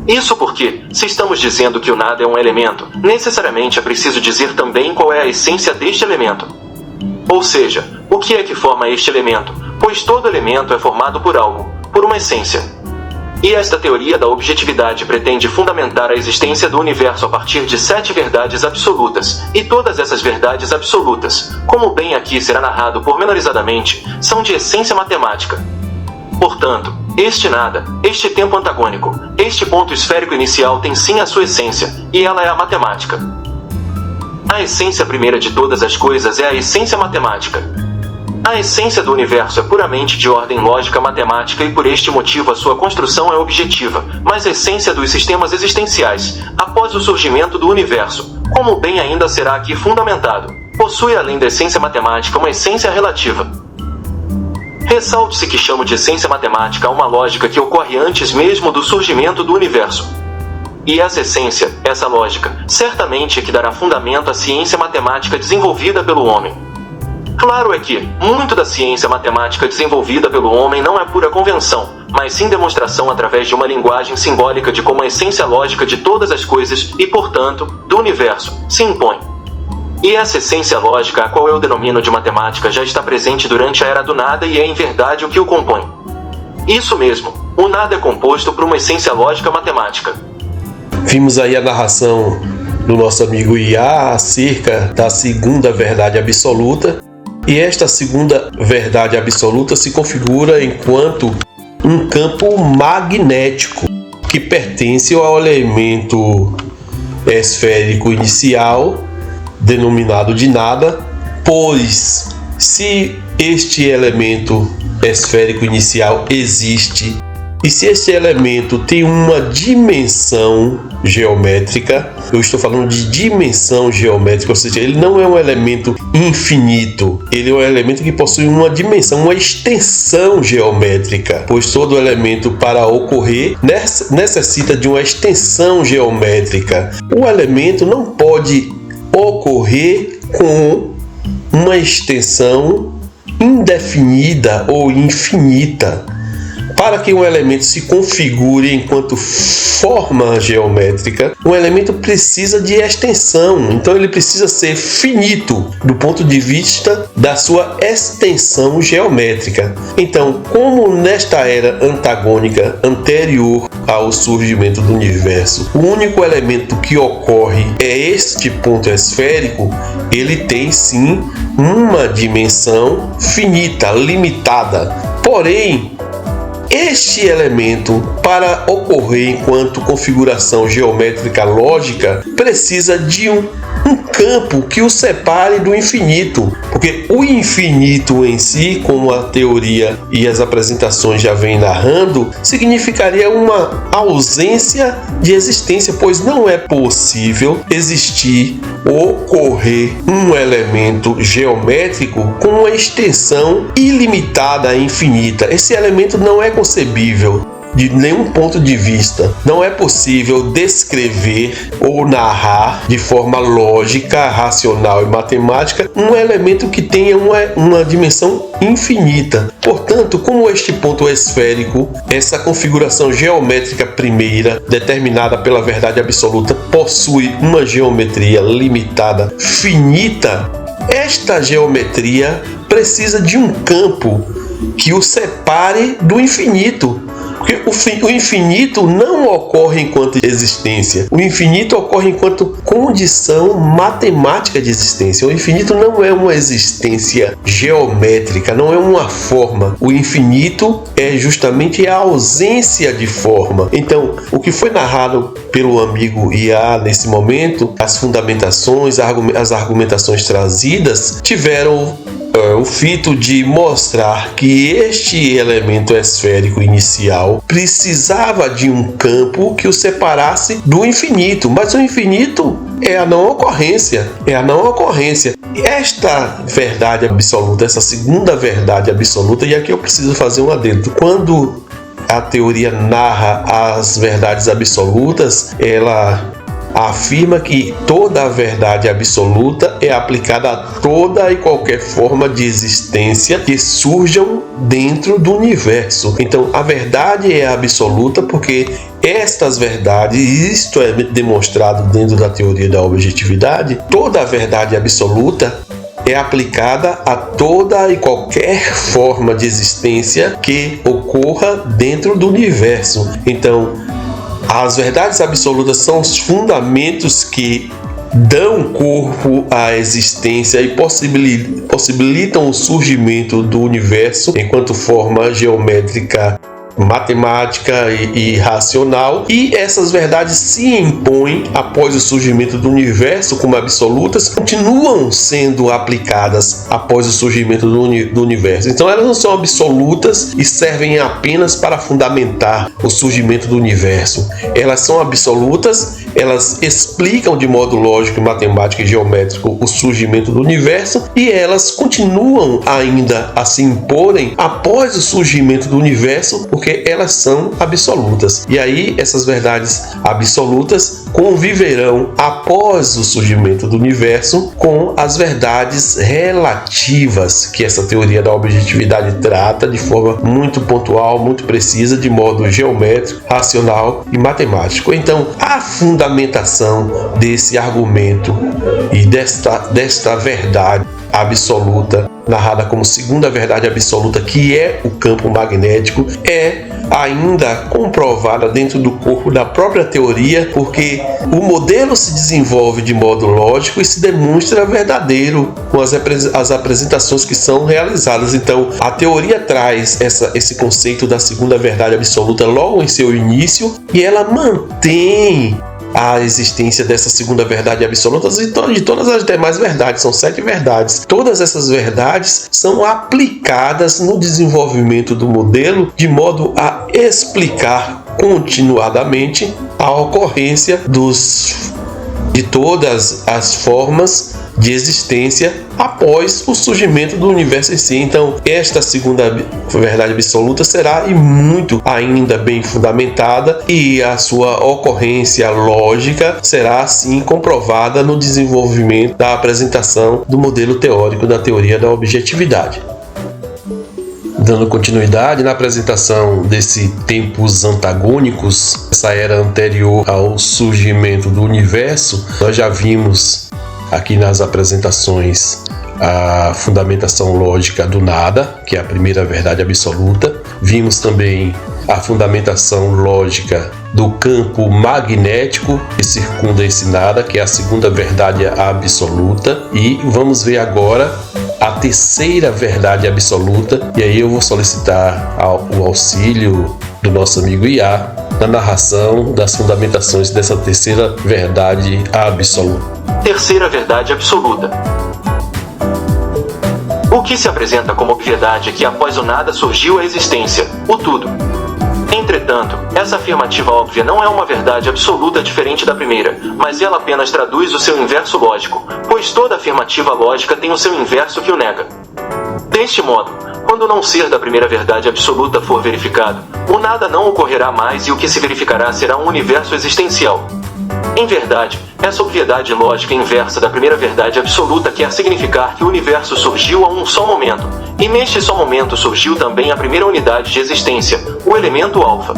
Isso porque, se estamos dizendo que o nada é um elemento, necessariamente é preciso dizer também qual é a essência deste elemento. Ou seja, o que é que forma este elemento, pois todo elemento é formado por algo, por uma essência. E esta teoria da objetividade pretende fundamentar a existência do universo a partir de 7 verdades absolutas, e todas essas verdades absolutas, como bem aqui será narrado pormenorizadamente, são de essência matemática. Portanto, este nada, este tempo antagônico, este ponto esférico inicial tem sim a sua essência, e ela é a matemática. A essência primeira de todas as coisas é a essência matemática. A essência do universo é puramente de ordem lógica matemática e por este motivo a sua construção é objetiva, mas a essência dos sistemas existenciais, após o surgimento do universo, como bem ainda será aqui fundamentado, possui além da essência matemática uma essência relativa. Ressalte-se que chamo de essência matemática uma lógica que ocorre antes mesmo do surgimento do universo. E essa essência, essa lógica, certamente é que dará fundamento à ciência matemática desenvolvida pelo homem. Claro é que, muito da ciência matemática desenvolvida pelo homem não é pura convenção, mas sim demonstração através de uma linguagem simbólica de como a essência lógica de todas as coisas, e portanto, do universo, se impõe. E essa essência lógica a qual eu denomino de matemática já está presente durante a Era do Nada e é em verdade o que o compõe. Isso mesmo, o nada é composto por uma essência lógica matemática. Vimos aí a narração do nosso amigo Iá acerca da segunda verdade absoluta. E esta segunda verdade absoluta se configura enquanto um campo magnético que pertence ao elemento esférico inicial, denominado de nada, pois se este elemento esférico inicial existe e se este elemento tem uma dimensão geométrica, eu estou falando de dimensão geométrica, ou seja, ele não é um elemento infinito, ele é um elemento que possui uma dimensão, uma extensão geométrica, pois todo elemento para ocorrer necessita de uma extensão geométrica. O elemento não pode ocorrer com uma extensão indefinida ou infinita. Para que um elemento se configure enquanto forma geométrica, um elemento precisa de extensão, então ele precisa ser finito do ponto de vista da sua extensão geométrica. Então, como nesta era antagônica anterior ao surgimento do universo, o único elemento que ocorre é este ponto esférico, ele tem sim uma dimensão finita, limitada. Porém, este elemento, para ocorrer enquanto configuração geométrica lógica, precisa de um campo que o separe do infinito, porque o infinito em si, como a teoria e as apresentações já vêm narrando, significaria uma ausência de existência, pois não é possível existir ou ocorrer um elemento geométrico com uma extensão ilimitada e infinita. Esse elemento não é concebível de nenhum ponto de vista. Não é possível descrever ou narrar de forma lógica, racional e matemática um elemento que tenha uma dimensão infinita. Portanto, como este ponto esférico, essa configuração geométrica primeira, determinada pela verdade absoluta, possui uma geometria limitada, finita, esta geometria precisa de um campo que o separe do infinito. Porque o infinito não ocorre enquanto existência. O infinito ocorre enquanto condição matemática de existência. O infinito não é uma existência geométrica, não é uma forma. O infinito é justamente a ausência de forma. Então, o que foi narrado pelo amigo Ia nesse momento, as fundamentações, as argumentações trazidas, tiveram o fito de mostrar que este elemento esférico inicial precisava de um campo que o separasse do infinito, mas o infinito é a não ocorrência, Esta verdade absoluta, essa segunda verdade absoluta, e aqui eu preciso fazer um adendo. Quando a teoria narra as verdades absolutas, ela afirma que toda a verdade absoluta é aplicada a toda e qualquer forma de existência que surjam dentro do universo. Então, a verdade é absoluta porque estas verdades, isto é demonstrado dentro da teoria da objetividade, toda a verdade absoluta é aplicada a toda e qualquer forma de existência que ocorra dentro do universo. Então, as verdades absolutas são os fundamentos que dão corpo à existência e possibilitam o surgimento do universo enquanto forma geométrica, matemática e racional, e essas verdades se impõem após o surgimento do universo como absolutas, continuam sendo aplicadas após o surgimento do universo. Então elas não são absolutas e servem apenas para fundamentar o surgimento do universo. Elas são absolutas, elas explicam de modo lógico, matemático e geométrico o surgimento do universo, e elas continuam ainda a se imporem após o surgimento do universo, porque elas são absolutas. E aí essas verdades absolutas conviverão após o surgimento do universo com as verdades relativas, que essa teoria da objetividade trata de forma muito pontual, muito precisa, de modo geométrico, racional e matemático. Então, a fundamentação desse argumento e desta verdade absoluta, narrada como segunda verdade absoluta, que é o campo magnético, é ainda comprovada dentro do corpo da própria teoria, porque o modelo se desenvolve de modo lógico e se demonstra verdadeiro com as apresentações que são realizadas. Então, a teoria traz esse conceito da segunda verdade absoluta logo em seu início, e ela mantém a existência dessa segunda verdade absoluta e de todas as demais verdades. São 7 verdades. Todas essas verdades são aplicadas no desenvolvimento do modelo de modo a explicar continuadamente a ocorrência de todas as formas de existência após o surgimento do universo em si. Então, esta segunda verdade absoluta será e muito ainda bem fundamentada, e a sua ocorrência lógica será assim comprovada no desenvolvimento da apresentação do modelo teórico da teoria da objetividade. Dando continuidade na apresentação desse tempos antagônicos, essa era anterior ao surgimento do universo, nós já vimos aqui nas apresentações a fundamentação lógica do nada, que é a primeira verdade absoluta. Vimos também a fundamentação lógica do campo magnético que circunda esse nada, que é a segunda verdade absoluta. E vamos ver agora a terceira verdade absoluta, e aí eu vou solicitar o auxílio do nosso amigo Ia na narração das fundamentações dessa terceira verdade absoluta. Terceira verdade absoluta. O que se apresenta como obviedade é que após o nada surgiu a existência, o tudo. Entretanto, essa afirmativa óbvia não é uma verdade absoluta diferente da primeira, mas ela apenas traduz o seu inverso lógico, pois toda afirmativa lógica tem o seu inverso que o nega. Deste modo, quando o não ser da primeira verdade absoluta for verificado, o nada não ocorrerá mais e o que se verificará será um universo existencial. Em verdade, essa obviedade lógica inversa da primeira verdade absoluta quer significar que o universo surgiu a um só momento, e neste só momento surgiu também a primeira unidade de existência, o elemento alfa.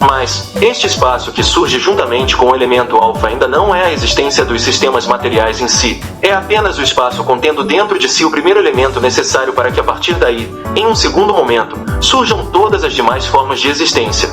Mas, este espaço que surge juntamente com o elemento alfa ainda não é a existência dos sistemas materiais em si, é apenas o espaço contendo dentro de si o primeiro elemento necessário para que a partir daí, em um segundo momento, surjam todas as demais formas de existência.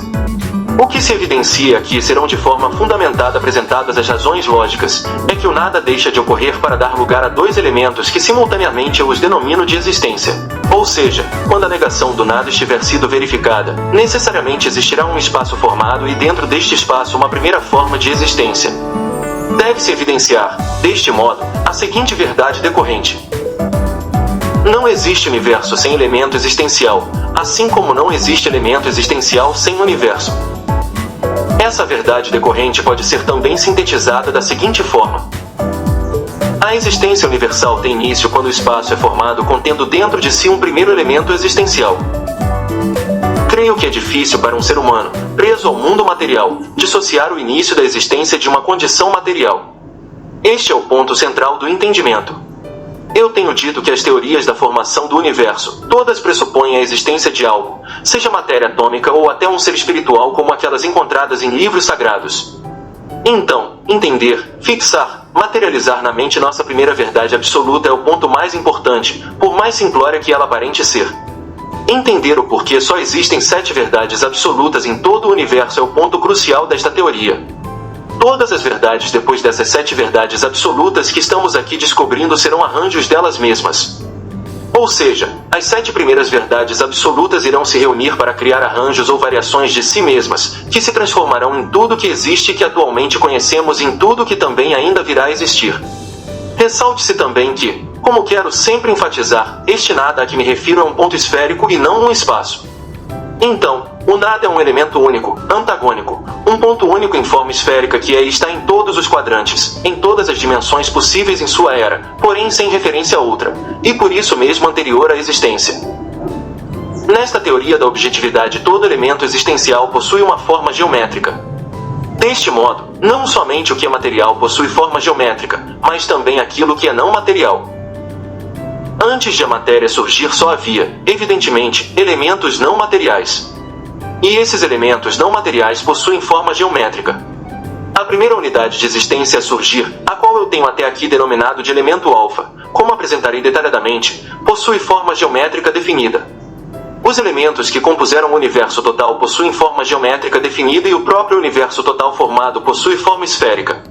O que se evidencia aqui serão de forma fundamentada apresentadas as razões lógicas, é que o nada deixa de ocorrer para dar lugar a dois elementos que simultaneamente eu os denomino de existência. Ou seja, quando a negação do nada estiver sido verificada, necessariamente existirá um espaço formado e dentro deste espaço uma primeira forma de existência. Deve-se evidenciar, deste modo, a seguinte verdade decorrente. Não existe universo sem elemento existencial, assim como não existe elemento existencial sem universo. Essa verdade decorrente pode ser também sintetizada da seguinte forma. A existência universal tem início quando o espaço é formado contendo dentro de si um primeiro elemento existencial. Creio que é difícil para um ser humano, preso ao mundo material, dissociar o início da existência de uma condição material. Este é o ponto central do entendimento. Eu tenho dito que as teorias da formação do universo, todas pressupõem a existência de algo, seja matéria atômica ou até um ser espiritual como aquelas encontradas em livros sagrados. Então, entender, fixar, materializar na mente nossa primeira verdade absoluta é o ponto mais importante, por mais simplória que ela aparente ser. Entender o porquê só existem 7 verdades absolutas em todo o universo é o ponto crucial desta teoria. Todas as verdades depois dessas 7 verdades absolutas que estamos aqui descobrindo serão arranjos delas mesmas. Ou seja, as 7 primeiras verdades absolutas irão se reunir para criar arranjos ou variações de si mesmas, que se transformarão em tudo que existe e que atualmente conhecemos e em tudo que também ainda virá a existir. Ressalte-se também que, como quero sempre enfatizar, este nada a que me refiro é um ponto esférico e não um espaço. Então, o nada é um elemento único, antagônico, um ponto único em forma esférica que está em todos os quadrantes, em todas as dimensões possíveis em sua era, porém sem referência a outra, e por isso mesmo anterior à existência. Nesta teoria da objetividade, todo elemento existencial possui uma forma geométrica. Deste modo, não somente o que é material possui forma geométrica, mas também aquilo que é não material. Antes de a matéria surgir só havia, evidentemente, elementos não materiais. E esses elementos não materiais possuem forma geométrica. A primeira unidade de existência a surgir, a qual eu tenho até aqui denominado de elemento alfa, como apresentarei detalhadamente, possui forma geométrica definida. Os elementos que compuseram o universo total possuem forma geométrica definida e o próprio universo total formado possui forma esférica.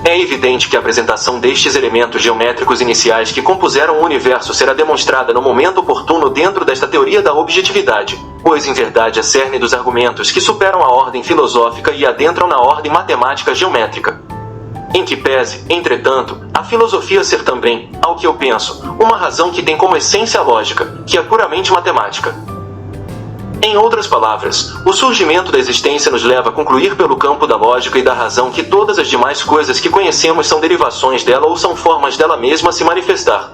É evidente que a apresentação destes elementos geométricos iniciais que compuseram o universo será demonstrada no momento oportuno dentro desta teoria da objetividade, pois em verdade é cerne dos argumentos que superam a ordem filosófica e adentram na ordem matemática geométrica. Em que pese, entretanto, a filosofia ser também, ao que eu penso, uma razão que tem como essência a lógica, que é puramente matemática. Em outras palavras, o surgimento da existência nos leva a concluir pelo campo da lógica e da razão que todas as demais coisas que conhecemos são derivações dela ou são formas dela mesma a se manifestar.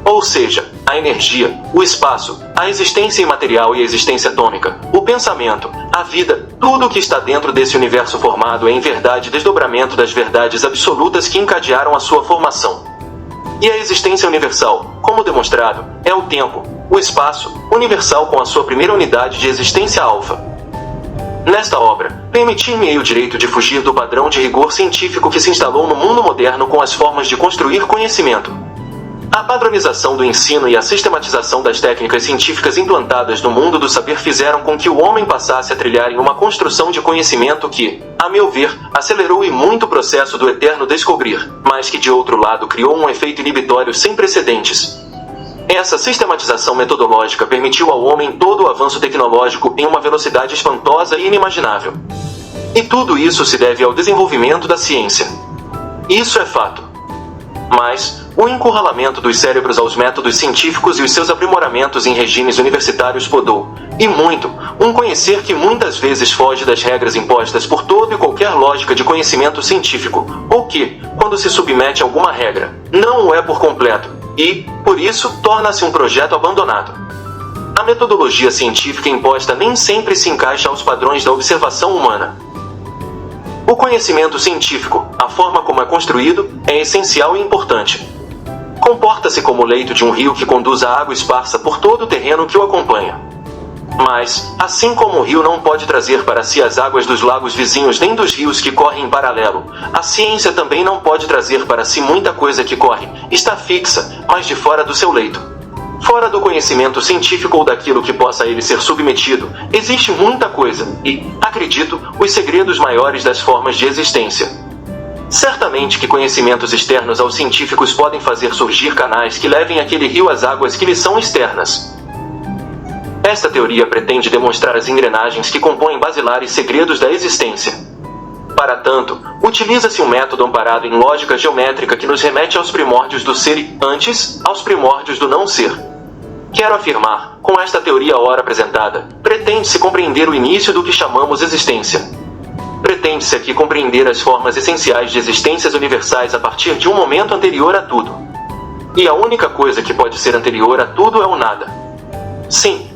Ou seja, a energia, o espaço, a existência imaterial e a existência atômica, o pensamento, a vida, tudo o que está dentro desse universo formado é em verdade desdobramento das verdades absolutas que encadearam a sua formação. E a existência universal, como demonstrado, é o tempo, o espaço, universal com a sua primeira unidade de existência alfa. Nesta obra, permiti-me o direito de fugir do padrão de rigor científico que se instalou no mundo moderno com as formas de construir conhecimento. A padronização do ensino e a sistematização das técnicas científicas implantadas no mundo do saber fizeram com que o homem passasse a trilhar em uma construção de conhecimento que, a meu ver, acelerou e muito o processo do eterno descobrir, mas que de outro lado criou um efeito inibitório sem precedentes. Essa sistematização metodológica permitiu ao homem todo o avanço tecnológico em uma velocidade espantosa e inimaginável. E tudo isso se deve ao desenvolvimento da ciência. Isso é fato. Mas, o encurralamento dos cérebros aos métodos científicos e os seus aprimoramentos em regimes universitários podou, e muito, um conhecer que muitas vezes foge das regras impostas por toda e qualquer lógica de conhecimento científico, ou que, quando se submete a alguma regra, não o é por completo, e, por isso, torna-se um projeto abandonado. A metodologia científica imposta nem sempre se encaixa aos padrões da observação humana. O conhecimento científico, a forma como é construído, é essencial e importante. Comporta-se como o leito de um rio que conduz a água esparsa por todo o terreno que o acompanha. Mas, assim como o rio não pode trazer para si as águas dos lagos vizinhos nem dos rios que correm em paralelo, a ciência também não pode trazer para si muita coisa que corre, está fixa, mas de fora do seu leito. Fora do conhecimento científico ou daquilo que possa a ele ser submetido, existe muita coisa e, acredito, os segredos maiores das formas de existência. Certamente que conhecimentos externos aos científicos podem fazer surgir canais que levem aquele rio às águas que lhe são externas. Esta teoria pretende demonstrar as engrenagens que compõem basilares segredos da existência. Para tanto, utiliza-se um método amparado em lógica geométrica que nos remete aos primórdios do ser e, antes, aos primórdios do não ser. Quero afirmar, com esta teoria ora apresentada, pretende-se compreender o início do que chamamos existência. Pretende-se aqui compreender as formas essenciais de existências universais a partir de um momento anterior a tudo. E a única coisa que pode ser anterior a tudo é o nada. Sim.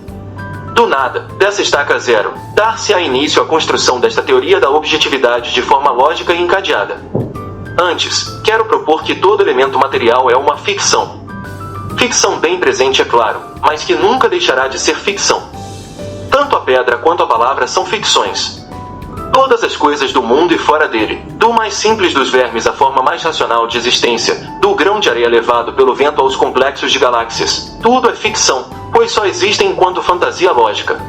Do nada, dessa estaca zero, dar-se-á início à construção desta teoria da objetividade de forma lógica e encadeada. Antes, quero propor que todo elemento material é uma ficção. Ficção bem presente, é claro, mas que nunca deixará de ser ficção. Tanto a pedra quanto a palavra são ficções. Todas as coisas do mundo e fora dele, do mais simples dos vermes à forma mais racional de existência, do grão de areia levado pelo vento aos complexos de galáxias, tudo é ficção, pois só existem enquanto fantasia lógica.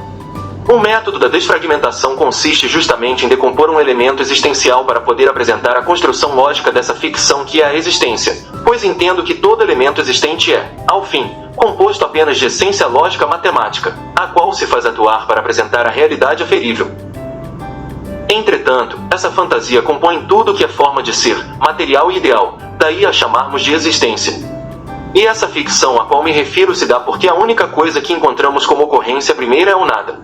O método da desfragmentação consiste justamente em decompor um elemento existencial para poder apresentar a construção lógica dessa ficção que é a existência, pois entendo que todo elemento existente é, ao fim, composto apenas de essência lógica matemática, a qual se faz atuar para apresentar a realidade aferível. Entretanto, essa fantasia compõe tudo que é forma de ser, material e ideal, daí a chamarmos de existência. E essa ficção a qual me refiro se dá porque a única coisa que encontramos como ocorrência primeira é o nada.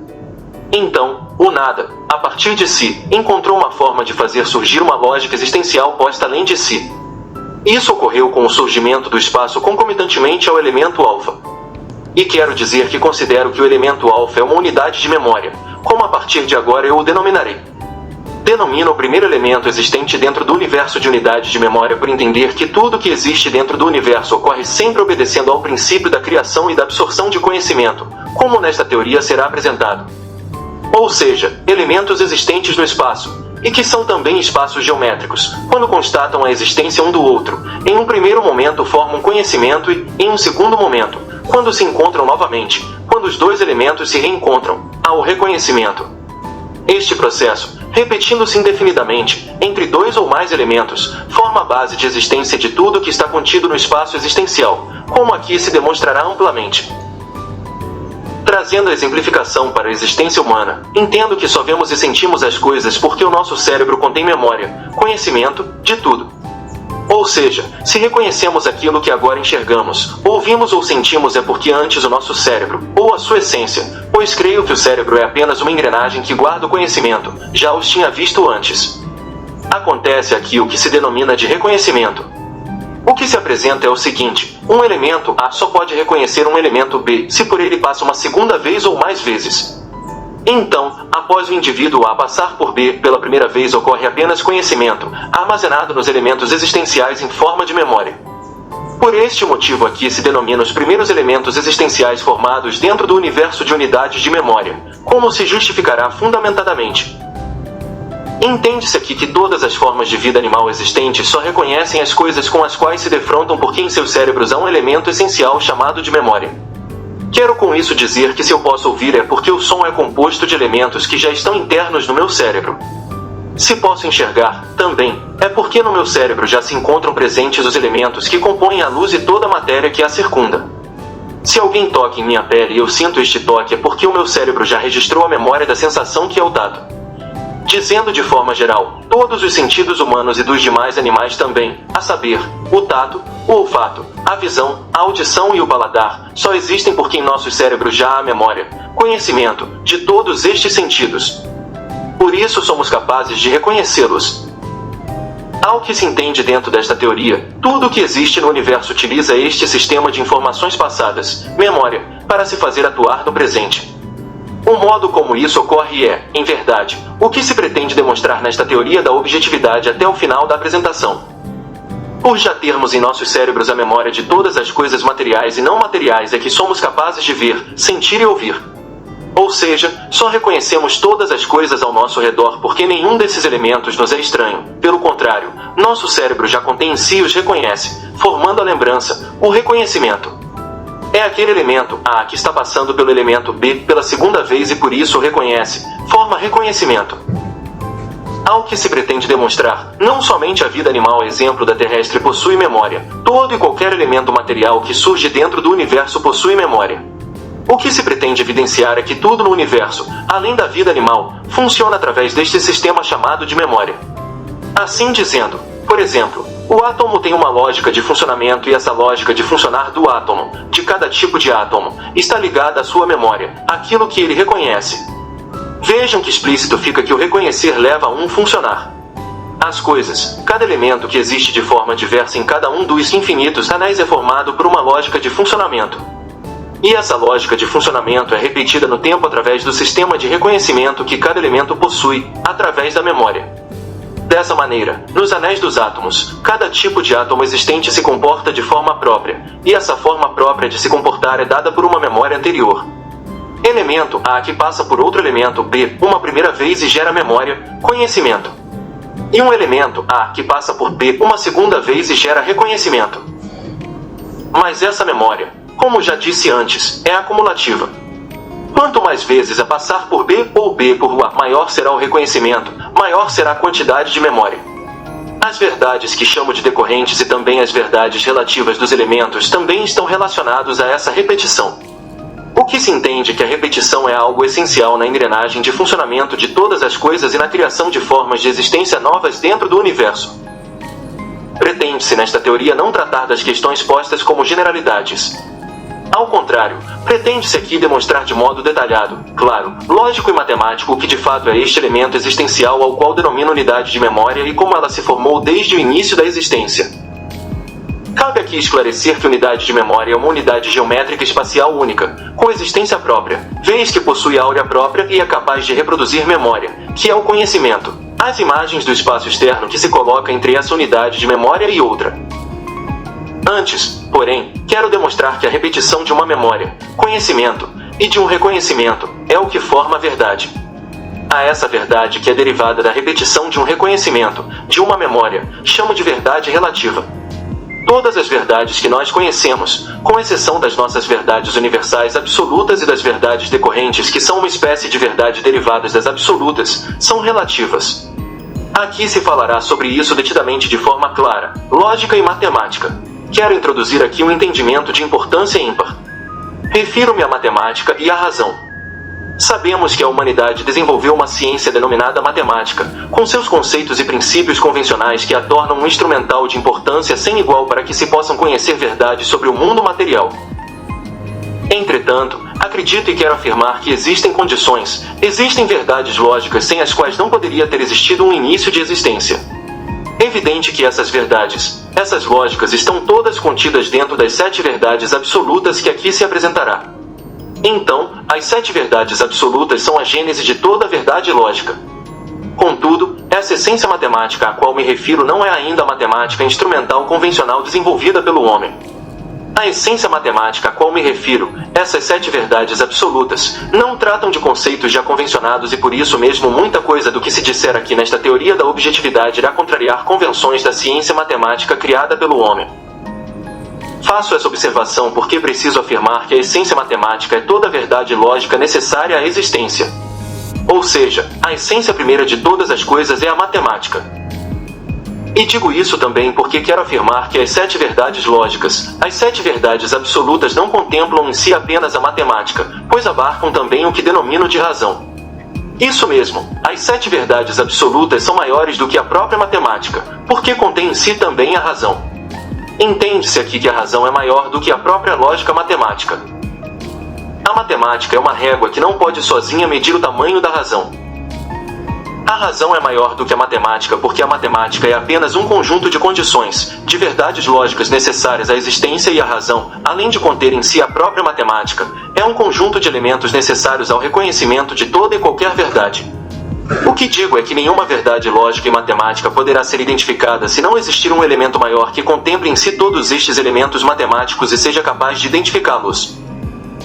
Então, o nada, a partir de si, encontrou uma forma de fazer surgir uma lógica existencial posta além de si. Isso ocorreu com o surgimento do espaço concomitantemente ao elemento alfa. E quero dizer que considero que o elemento alfa é uma unidade de memória, como a partir de agora eu o denominarei. Denomina o primeiro elemento existente dentro do universo de unidade de memória por entender que tudo que existe dentro do universo ocorre sempre obedecendo ao princípio da criação e da absorção de conhecimento, como nesta teoria será apresentado. Ou seja, elementos existentes no espaço, e que são também espaços geométricos, quando constatam a existência um do outro, em um primeiro momento formam conhecimento e, em um segundo momento, quando se encontram novamente, quando os dois elementos se reencontram, há o reconhecimento. Este processo, repetindo-se indefinidamente, entre dois ou mais elementos, forma a base de existência de tudo que está contido no espaço existencial, como aqui se demonstrará amplamente. Trazendo a exemplificação para a existência humana, entendo que só vemos e sentimos as coisas porque o nosso cérebro contém memória, conhecimento, de tudo. Ou seja, se reconhecemos aquilo que agora enxergamos, ouvimos ou sentimos é porque antes o nosso cérebro, ou a sua essência, pois creio que o cérebro é apenas uma engrenagem que guarda o conhecimento, já os tinha visto antes. Acontece aqui o que se denomina de reconhecimento. O que se apresenta é o seguinte: um elemento A só pode reconhecer um elemento B se por ele passa uma segunda vez ou mais vezes. Então, após o indivíduo A passar por B pela primeira vez ocorre apenas conhecimento, armazenado nos elementos existenciais em forma de memória. Por este motivo aqui se denomina os primeiros elementos existenciais formados dentro do universo de unidades de memória, como se justificará fundamentadamente. Entende-se aqui que todas as formas de vida animal existentes só reconhecem as coisas com as quais se defrontam porque em seus cérebros há um elemento essencial chamado de memória. Quero com isso dizer que se eu posso ouvir é porque o som é composto de elementos que já estão internos no meu cérebro. Se posso enxergar, também, é porque no meu cérebro já se encontram presentes os elementos que compõem a luz e toda a matéria que a circunda. Se alguém toca em minha pele e eu sinto este toque é porque o meu cérebro já registrou a memória da sensação que é o tato. Dizendo de forma geral, todos os sentidos humanos e dos demais animais também, a saber, o tato, o olfato, a visão, a audição e o paladar, só existem porque em nossos cérebros já há memória, conhecimento, de todos estes sentidos. Por isso somos capazes de reconhecê-los. Ao que se entende dentro desta teoria, tudo o que existe no universo utiliza este sistema de informações passadas, memória, para se fazer atuar no presente. O modo como isso ocorre é, em verdade, o que se pretende demonstrar nesta teoria da objetividade até o final da apresentação. Por já termos em nossos cérebros a memória de todas as coisas materiais e não materiais é que somos capazes de ver, sentir e ouvir. Ou seja, só reconhecemos todas as coisas ao nosso redor porque nenhum desses elementos nos é estranho. Pelo contrário, nosso cérebro já contém em si e os reconhece, formando a lembrança, o reconhecimento. É aquele elemento A que está passando pelo elemento B pela segunda vez e por isso o reconhece, forma reconhecimento. Ao que se pretende demonstrar, não somente a vida animal exemplo da terrestre possui memória, todo e qualquer elemento material que surge dentro do universo possui memória. O que se pretende evidenciar é que tudo no universo, além da vida animal, funciona através deste sistema chamado de memória. Assim dizendo, por exemplo, o átomo tem uma lógica de funcionamento e essa lógica de funcionar do átomo, de cada tipo de átomo, está ligada à sua memória, aquilo que ele reconhece. Vejam que explícito fica que o reconhecer leva a um funcionar. As coisas, cada elemento que existe de forma diversa em cada um dos infinitos anéis é formado por uma lógica de funcionamento. E essa lógica de funcionamento é repetida no tempo através do sistema de reconhecimento que cada elemento possui, através da memória. Dessa maneira, nos anéis dos átomos, cada tipo de átomo existente se comporta de forma própria, e essa forma própria de se comportar é dada por uma memória anterior. Elemento A que passa por outro elemento B uma primeira vez e gera memória, conhecimento. E um elemento A que passa por B uma segunda vez e gera reconhecimento. Mas essa memória, como já disse antes, é acumulativa. Quanto mais vezes a passar por B ou B por A, maior será o reconhecimento, maior será a quantidade de memória. As verdades que chamo de decorrentes e também as verdades relativas dos elementos também estão relacionados a essa repetição. O que se entende que a repetição é algo essencial na engrenagem de funcionamento de todas as coisas e na criação de formas de existência novas dentro do universo. Pretende-se nesta teoria não tratar das questões postas como generalidades. Ao contrário, pretende-se aqui demonstrar de modo detalhado, claro, lógico e matemático o que de fato é este elemento existencial ao qual denomina unidade de memória e como ela se formou desde o início da existência. Cabe aqui esclarecer que unidade de memória é uma unidade geométrica espacial única, com existência própria, vez que possui áurea própria e é capaz de reproduzir memória, que é o conhecimento, as imagens do espaço externo que se coloca entre essa unidade de memória e outra. Antes, porém, quero demonstrar que a repetição de uma memória, conhecimento, e de um reconhecimento, é o que forma a verdade. A essa verdade que é derivada da repetição de um reconhecimento, de uma memória, chamo de verdade relativa. Todas as verdades que nós conhecemos, com exceção das nossas verdades universais absolutas e das verdades decorrentes que são uma espécie de verdade derivadas das absolutas, são relativas. Aqui se falará sobre isso detidamente de forma clara, lógica e matemática. Quero introduzir aqui um entendimento de importância ímpar. Refiro-me à matemática e à razão. Sabemos que a humanidade desenvolveu uma ciência denominada matemática, com seus conceitos e princípios convencionais que a tornam um instrumental de importância sem igual para que se possam conhecer verdades sobre o mundo material. Entretanto, acredito e quero afirmar que existem condições, existem verdades lógicas sem as quais não poderia ter existido um início de existência. Evidente que essas verdades, essas lógicas estão todas contidas dentro das 7 verdades absolutas que aqui se apresentará. Então, as 7 verdades absolutas são a gênese de toda a verdade lógica. Contudo, essa essência matemática a qual me refiro não é ainda a matemática instrumental convencional desenvolvida pelo homem. A essência matemática a qual me refiro, essas 7 verdades absolutas, não tratam de conceitos já convencionados e por isso mesmo muita coisa do que se disser aqui nesta teoria da objetividade irá contrariar convenções da ciência matemática criada pelo homem. Faço essa observação porque preciso afirmar que a essência matemática é toda a verdade lógica necessária à existência. Ou seja, a essência primeira de todas as coisas é a matemática. E digo isso também porque quero afirmar que as 7 verdades lógicas, as 7 verdades absolutas não contemplam em si apenas a matemática, pois abarcam também o que denomino de razão. Isso mesmo, as 7 verdades absolutas são maiores do que a própria matemática, porque contém em si também a razão. Entende-se aqui que a razão é maior do que a própria lógica matemática. A matemática é uma régua que não pode sozinha medir o tamanho da razão. A razão é maior do que a matemática porque a matemática é apenas um conjunto de condições, de verdades lógicas necessárias à existência e a razão, além de conter em si a própria matemática, é um conjunto de elementos necessários ao reconhecimento de toda e qualquer verdade. O que digo é que nenhuma verdade lógica e matemática poderá ser identificada se não existir um elemento maior que contemple em si todos estes elementos matemáticos e seja capaz de identificá-los.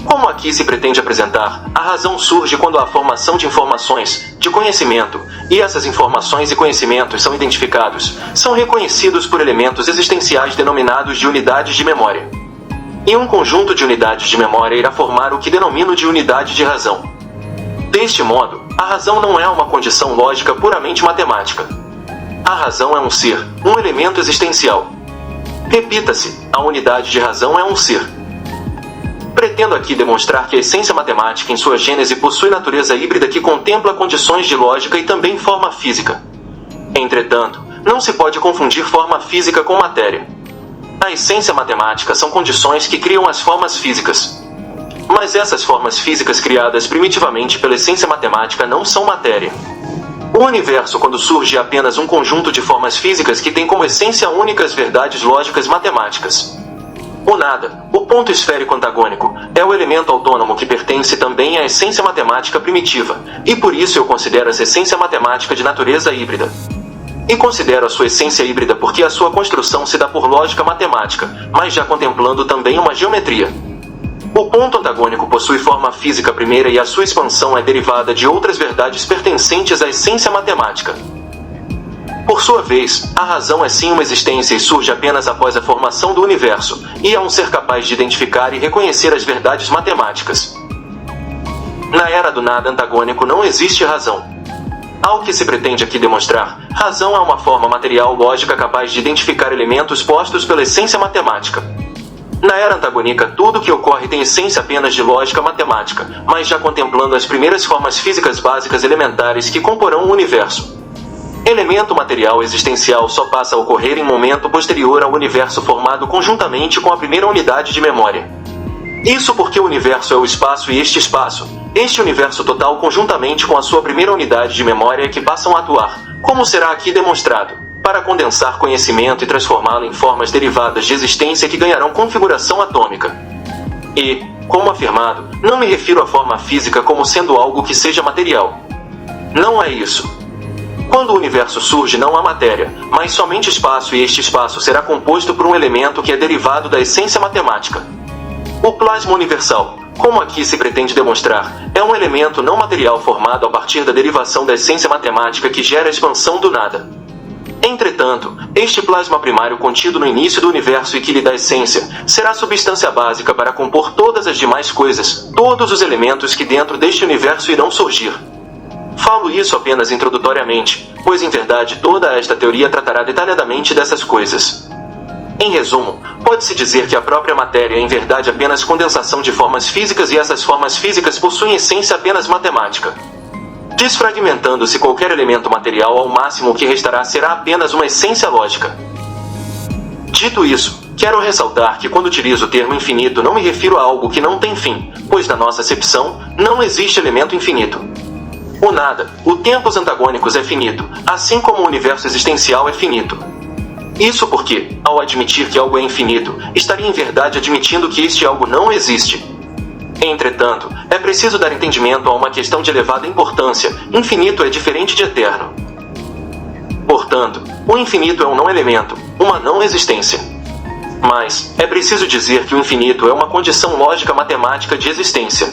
Como aqui se pretende apresentar, a razão surge quando há formação de informações, de conhecimento, e essas informações e conhecimentos são identificados, são reconhecidos por elementos existenciais denominados de unidades de memória. E um conjunto de unidades de memória irá formar o que denomino de unidade de razão. Deste modo, a razão não é uma condição lógica puramente matemática. A razão é um ser, um elemento existencial. Repita-se, a unidade de razão é um ser. Pretendo aqui demonstrar que a essência matemática em sua gênese possui natureza híbrida que contempla condições de lógica e também forma física. Entretanto, não se pode confundir forma física com matéria. A essência matemática são condições que criam as formas físicas. Mas essas formas físicas criadas primitivamente pela essência matemática não são matéria. O universo, quando surge, é apenas um conjunto de formas físicas que tem como essência única as verdades lógicas matemáticas. O nada, o ponto esférico antagônico, é o elemento autônomo que pertence também à essência matemática primitiva, e por isso eu considero essa essência matemática de natureza híbrida. E considero a sua essência híbrida porque a sua construção se dá por lógica matemática, mas já contemplando também uma geometria. O ponto antagônico possui forma física primeira e a sua expansão é derivada de outras verdades pertencentes à essência matemática. Por sua vez, a razão é sim uma existência e surge apenas após a formação do universo, e é um ser capaz de identificar e reconhecer as verdades matemáticas. Na era do nada antagônico não existe razão. Ao que se pretende aqui demonstrar, razão é uma forma material lógica capaz de identificar elementos postos pela essência matemática. Na era antagônica, tudo que ocorre tem essência apenas de lógica matemática, mas já contemplando as primeiras formas físicas básicas elementares que comporão o universo. Elemento material existencial só passa a ocorrer em momento posterior ao universo formado conjuntamente com a primeira unidade de memória. Isso porque o universo é o espaço e este universo total conjuntamente com a sua primeira unidade de memória é que passam a atuar, como será aqui demonstrado, para condensar conhecimento e transformá-lo em formas derivadas de existência que ganharão configuração atômica. E, como afirmado, não me refiro à forma física como sendo algo que seja material. Não é isso. Quando o universo surge não há matéria, mas somente espaço e este espaço será composto por um elemento que é derivado da essência matemática. O plasma universal, como aqui se pretende demonstrar, é um elemento não material formado a partir da derivação da essência matemática que gera a expansão do nada. Entretanto, este plasma primário contido no início do universo e que lhe dá essência, será a substância básica para compor todas as demais coisas, todos os elementos que dentro deste universo irão surgir. Falo isso apenas introdutoriamente, pois em verdade toda esta teoria tratará detalhadamente dessas coisas. Em resumo, pode-se dizer que a própria matéria é em verdade apenas condensação de formas físicas e essas formas físicas possuem essência apenas matemática. Desfragmentando-se qualquer elemento material, ao máximo o que restará será apenas uma essência lógica. Dito isso, quero ressaltar que quando utilizo o termo infinito não me refiro a algo que não tem fim, pois na nossa acepção, não existe elemento infinito. O nada, o tempos antagônicos é finito, assim como o universo existencial é finito. Isso porque, ao admitir que algo é infinito, estaria em verdade admitindo que este algo não existe. Entretanto, é preciso dar entendimento a uma questão de elevada importância: infinito é diferente de eterno. Portanto, o infinito é um não elemento, uma não existência. Mas, é preciso dizer que o infinito é uma condição lógica matemática de existência.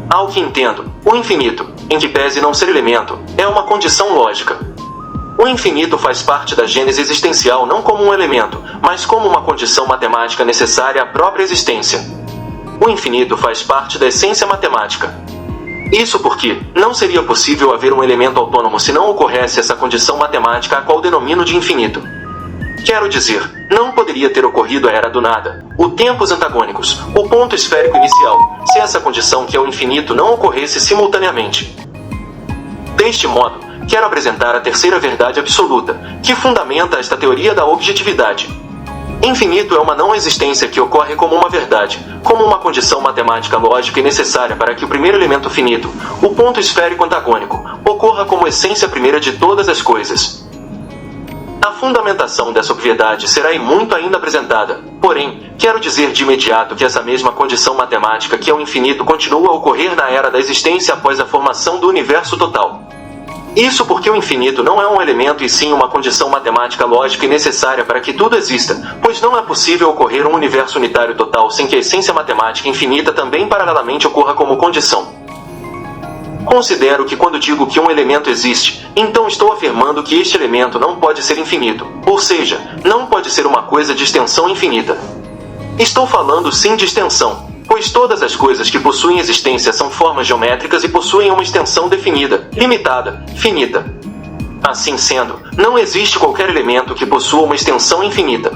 Ao que entendo, o infinito, em que pese não ser elemento, é uma condição lógica. O infinito faz parte da gênese existencial não como um elemento, mas como uma condição matemática necessária à própria existência. O infinito faz parte da essência matemática. Isso porque não seria possível haver um elemento autônomo se não ocorresse essa condição matemática a qual denomino de infinito. Quero dizer, não poderia ter ocorrido a era do nada, o tempos antagônicos, o ponto esférico inicial, se essa condição que é o infinito não ocorresse simultaneamente. Deste modo, quero apresentar a terceira verdade absoluta, que fundamenta esta teoria da objetividade. Infinito é uma não existência que ocorre como uma verdade, como uma condição matemática lógica e necessária para que o primeiro elemento finito, o ponto esférico antagônico, ocorra como essência primeira de todas as coisas. A fundamentação dessa obviedade será e muito ainda apresentada, porém, quero dizer de imediato que essa mesma condição matemática que é o infinito continua a ocorrer na era da existência após a formação do universo total. Isso porque o infinito não é um elemento e sim uma condição matemática lógica e necessária para que tudo exista, pois não é possível ocorrer um universo unitário total sem que a essência matemática infinita também paralelamente ocorra como condição. Considero que quando digo que um elemento existe, então estou afirmando que este elemento não pode ser infinito, ou seja, não pode ser uma coisa de extensão infinita. Estou falando sim de extensão, pois todas as coisas que possuem existência são formas geométricas e possuem uma extensão definida, limitada, finita. Assim sendo, não existe qualquer elemento que possua uma extensão infinita.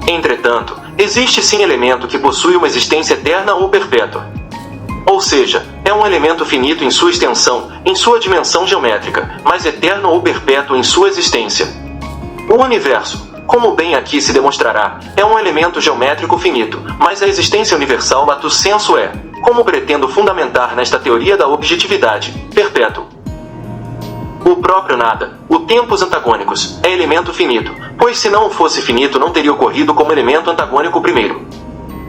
Entretanto, existe sim elemento que possui uma existência eterna ou perpétua. Ou seja, é um elemento finito em sua extensão, em sua dimensão geométrica, mas eterno ou perpétuo em sua existência. O universo, como bem aqui se demonstrará, é um elemento geométrico finito, mas a existência universal lato sensu é, como pretendo fundamentar nesta teoria da objetividade, perpétuo. O próprio nada, o tempos antagônicos, é elemento finito, pois se não fosse finito não teria ocorrido como elemento antagônico primeiro.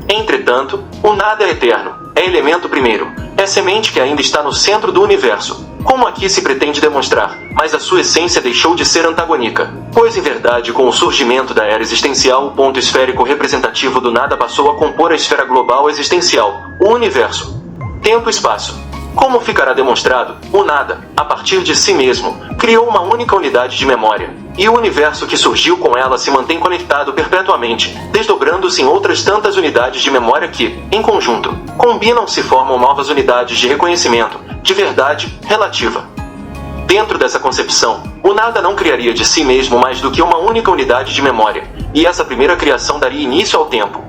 Entretanto, o nada é eterno, é elemento primeiro, é semente que ainda está no centro do universo, como aqui se pretende demonstrar, mas a sua essência deixou de ser antagônica, pois em verdade com o surgimento da era existencial o ponto esférico representativo do nada passou a compor a esfera global existencial, o universo. Tempo-espaço. Como ficará demonstrado, o nada, a partir de si mesmo, criou uma única unidade de memória, e o universo que surgiu com ela se mantém conectado perpetuamente, desdobrando-se em outras tantas unidades de memória que, em conjunto, combinam-se e formam novas unidades de reconhecimento, de verdade, relativa. Dentro dessa concepção, o nada não criaria de si mesmo mais do que uma única unidade de memória, e essa primeira criação daria início ao tempo.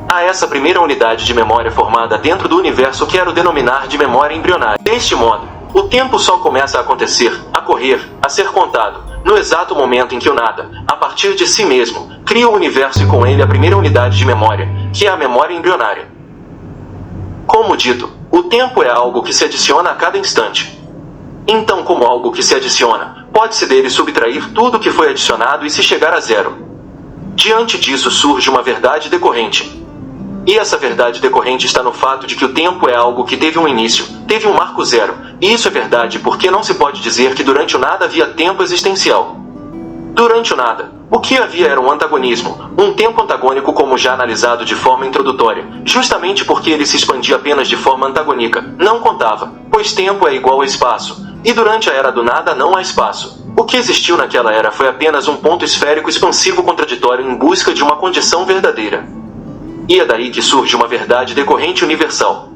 A essa primeira unidade de memória formada dentro do universo quero denominar de memória embrionária. Deste modo, o tempo só começa a acontecer, a correr, a ser contado, no exato momento em que o nada, a partir de si mesmo, cria o universo e com ele a primeira unidade de memória, que é a memória embrionária. Como dito, o tempo é algo que se adiciona a cada instante. Então, como algo que se adiciona, pode-se dele subtrair tudo que foi adicionado e se chegar a zero. Diante disso surge uma verdade decorrente. E essa verdade decorrente está no fato de que o tempo é algo que teve um início, teve um marco zero, e isso é verdade porque não se pode dizer que durante o nada havia tempo existencial. Durante o nada, o que havia era um antagonismo, um tempo antagônico como já analisado de forma introdutória, justamente porque ele se expandia apenas de forma antagônica, não contava, pois tempo é igual a espaço, e durante a era do nada não há espaço. O que existiu naquela era foi apenas um ponto esférico expansivo contraditório em busca de uma condição verdadeira. E é daí que surge uma verdade decorrente universal.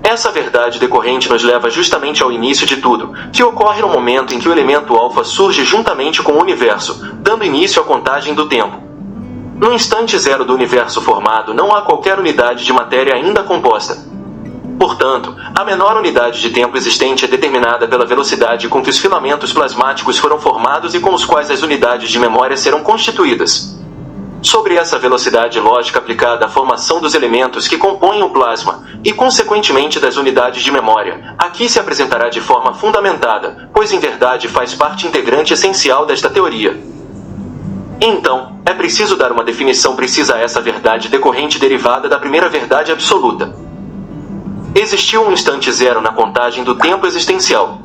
Essa verdade decorrente nos leva justamente ao início de tudo, que ocorre no momento em que o elemento alfa surge juntamente com o universo, dando início à contagem do tempo. No instante zero do universo formado não há qualquer unidade de matéria ainda composta. Portanto, a menor unidade de tempo existente é determinada pela velocidade com que os filamentos plasmáticos foram formados e com os quais as unidades de memória serão constituídas. Sobre essa velocidade lógica aplicada à formação dos elementos que compõem o plasma, e consequentemente das unidades de memória, aqui se apresentará de forma fundamentada, pois em verdade faz parte integrante essencial desta teoria. Então, é preciso dar uma definição precisa a essa verdade decorrente derivada da primeira verdade absoluta. Existiu um instante zero na contagem do tempo existencial.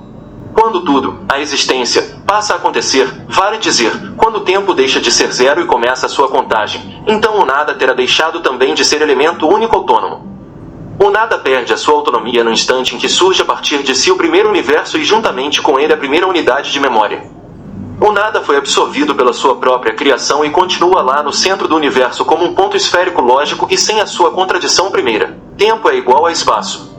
Quando tudo, a existência, passa a acontecer, vale dizer, quando o tempo deixa de ser zero e começa a sua contagem, então o nada terá deixado também de ser elemento único autônomo. O nada perde a sua autonomia no instante em que surge a partir de si o primeiro universo e juntamente com ele a primeira unidade de memória. O nada foi absorvido pela sua própria criação e continua lá no centro do universo como um ponto esférico lógico e sem a sua contradição primeira. Tempo é igual a espaço.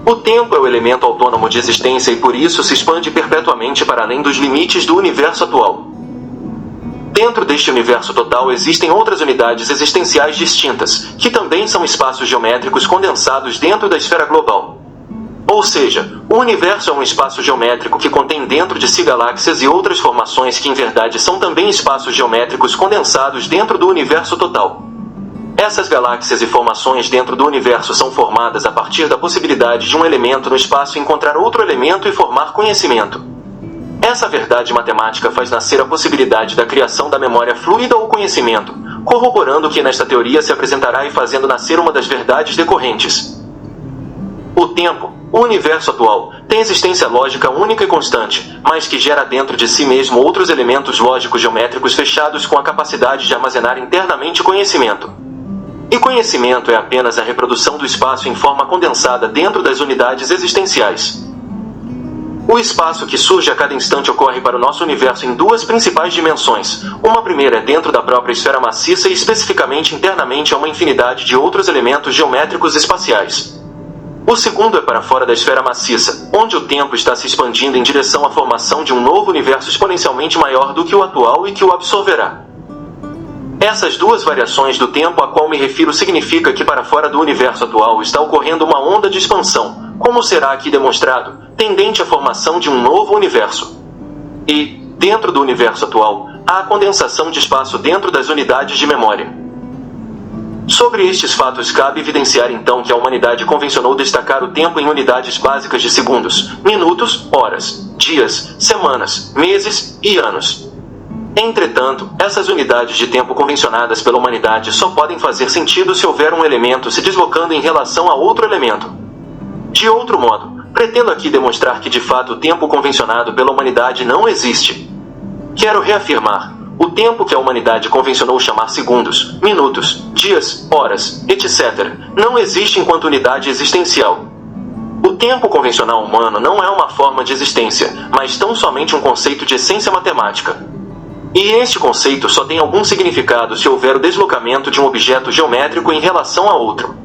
O tempo é o elemento autônomo de existência e por isso se expande perpetuamente para além dos limites do universo atual. Dentro deste universo total existem outras unidades existenciais distintas, que também são espaços geométricos condensados dentro da esfera global. Ou seja, o universo é um espaço geométrico que contém dentro de si galáxias e outras formações que em verdade são também espaços geométricos condensados dentro do universo total. Essas galáxias e formações dentro do universo são formadas a partir da possibilidade de um elemento no espaço encontrar outro elemento e formar conhecimento. Essa verdade matemática faz nascer a possibilidade da criação da memória fluida ou conhecimento, corroborando o que nesta teoria se apresentará e fazendo nascer uma das verdades decorrentes. O tempo, O universo atual tem existência lógica única e constante, mas que gera dentro de si mesmo outros elementos lógicos geométricos fechados com a capacidade de armazenar internamente conhecimento. E conhecimento é apenas a reprodução do espaço em forma condensada dentro das unidades existenciais. O espaço que surge a cada instante ocorre para o nosso universo em duas principais dimensões. Uma primeira é dentro da própria esfera maciça e especificamente internamente a uma infinidade de outros elementos geométricos espaciais. O segundo é para fora da esfera maciça, onde o tempo está se expandindo em direção à formação de um novo universo exponencialmente maior do que o atual e que o absorverá. Essas duas variações do tempo a qual me refiro significa que para fora do universo atual está ocorrendo uma onda de expansão, como será aqui demonstrado, tendente à formação de um novo universo. E, dentro do universo atual, há a condensação de espaço dentro das unidades de memória. Sobre estes fatos cabe evidenciar então que a humanidade convencionou destacar o tempo em unidades básicas de segundos, minutos, horas, dias, semanas, meses e anos. Entretanto, essas unidades de tempo convencionadas pela humanidade só podem fazer sentido se houver um elemento se deslocando em relação a outro elemento. De outro modo, pretendo aqui demonstrar que de fato o tempo convencionado pela humanidade não existe. Quero reafirmar: o tempo que a humanidade convencionou chamar segundos, minutos, dias, horas, etc., não existe enquanto unidade existencial. O tempo convencional humano não é uma forma de existência, mas tão somente um conceito de essência matemática. E este conceito só tem algum significado se houver o deslocamento de um objeto geométrico em relação a outro.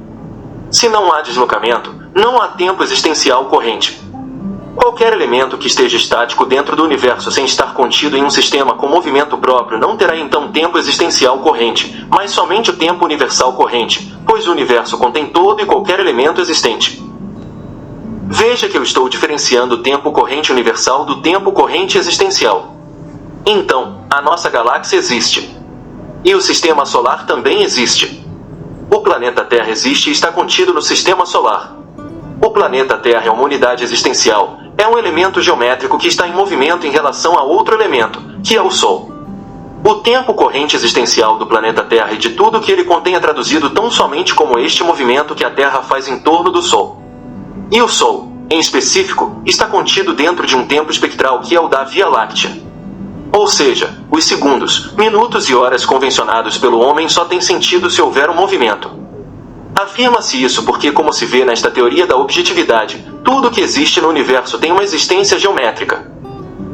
Se não há deslocamento, não há tempo existencial corrente. Qualquer elemento que esteja estático dentro do universo sem estar contido em um sistema com movimento próprio não terá então tempo existencial corrente, mas somente o tempo universal corrente, pois o universo contém todo e qualquer elemento existente. Veja que eu estou diferenciando o tempo corrente universal do tempo corrente existencial. Então, a nossa galáxia existe. E o sistema solar também existe. O planeta Terra existe e está contido no sistema solar. O planeta Terra é uma unidade existencial, é um elemento geométrico que está em movimento em relação a outro elemento, que é o Sol. O tempo corrente existencial do planeta Terra e de tudo que ele contém é traduzido tão somente como este movimento que a Terra faz em torno do Sol. E o Sol, em específico, está contido dentro de um tempo espectral que é o da Via Láctea. Ou seja, os segundos, minutos e horas convencionados pelo homem só têm sentido se houver um movimento. Afirma-se isso porque, como se vê nesta teoria da objetividade, tudo que existe no universo tem uma existência geométrica.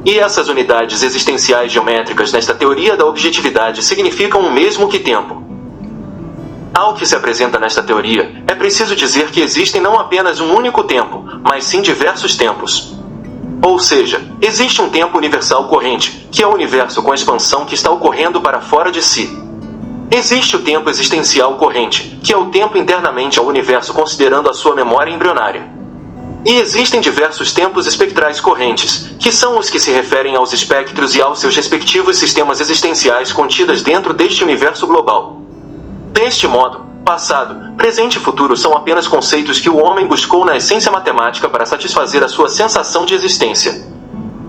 E essas unidades existenciais geométricas nesta teoria da objetividade significam o mesmo que tempo. Ao que se apresenta nesta teoria, é preciso dizer que existem não apenas um único tempo, mas sim diversos tempos. Ou seja, existe um tempo universal corrente, que é o universo com a expansão que está ocorrendo para fora de si. Existe o tempo existencial corrente, que é o tempo internamente ao universo considerando a sua memória embrionária. E existem diversos tempos espectrais correntes, que são os que se referem aos espectros e aos seus respectivos sistemas existenciais contidas dentro deste universo global. Deste modo, passado, presente e futuro são apenas conceitos que o homem buscou na essência matemática para satisfazer a sua sensação de existência.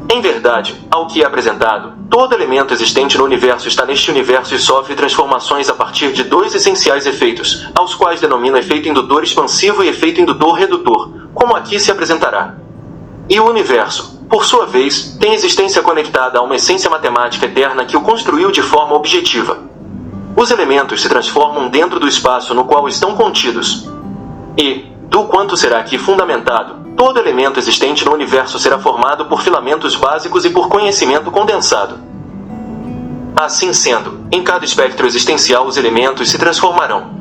Em verdade, ao que é apresentado, todo elemento existente no universo está neste universo e sofre transformações a partir de dois essenciais efeitos, aos quais denomino efeito indutor expansivo e efeito indutor redutor, como aqui se apresentará. E o universo, por sua vez, tem existência conectada a uma essência matemática eterna que o construiu de forma objetiva. Os elementos se transformam dentro do espaço no qual estão contidos. E, do quanto será aqui fundamentado, todo elemento existente no universo será formado por filamentos básicos e por conhecimento condensado. Assim sendo, em cada espectro existencial os elementos se transformarão.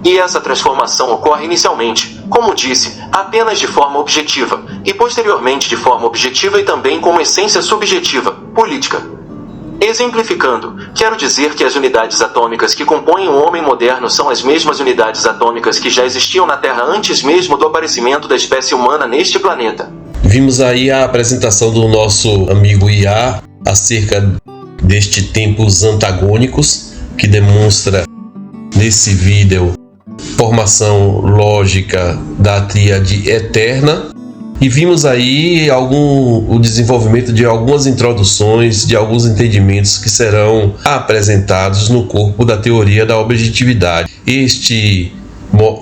E essa transformação ocorre inicialmente, como disse, apenas de forma objetiva, e posteriormente de forma objetiva e também como essência subjetiva, política. Exemplificando, quero dizer que as unidades atômicas que compõem o homem moderno são as mesmas unidades atômicas que já existiam na Terra antes mesmo do aparecimento da espécie humana neste planeta. Vimos aí a apresentação do nosso amigo Iá acerca deste tempos antagônicos, que demonstra nesse vídeo formação lógica da tríade eterna. E vimos aí o desenvolvimento de algumas introduções, de alguns entendimentos que serão apresentados no corpo da teoria da objetividade. Este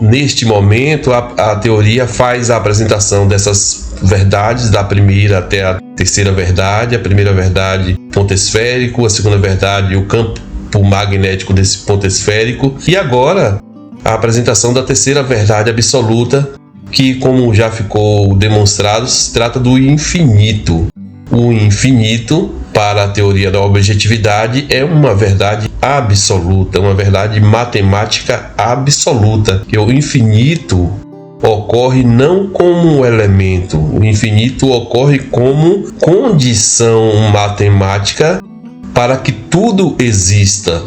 neste momento, a teoria faz a apresentação dessas verdades, da primeira até a terceira verdade. A primeira verdade, ponto esférico; a segunda verdade, o campo magnético desse ponto esférico. E agora, a apresentação da terceira verdade absoluta, que, como já ficou demonstrado, se trata do infinito. O infinito, para a teoria da objetividade, é uma verdade absoluta, uma verdade matemática absoluta. Que o infinito ocorre não como um elemento, o infinito ocorre como condição matemática para que tudo exista,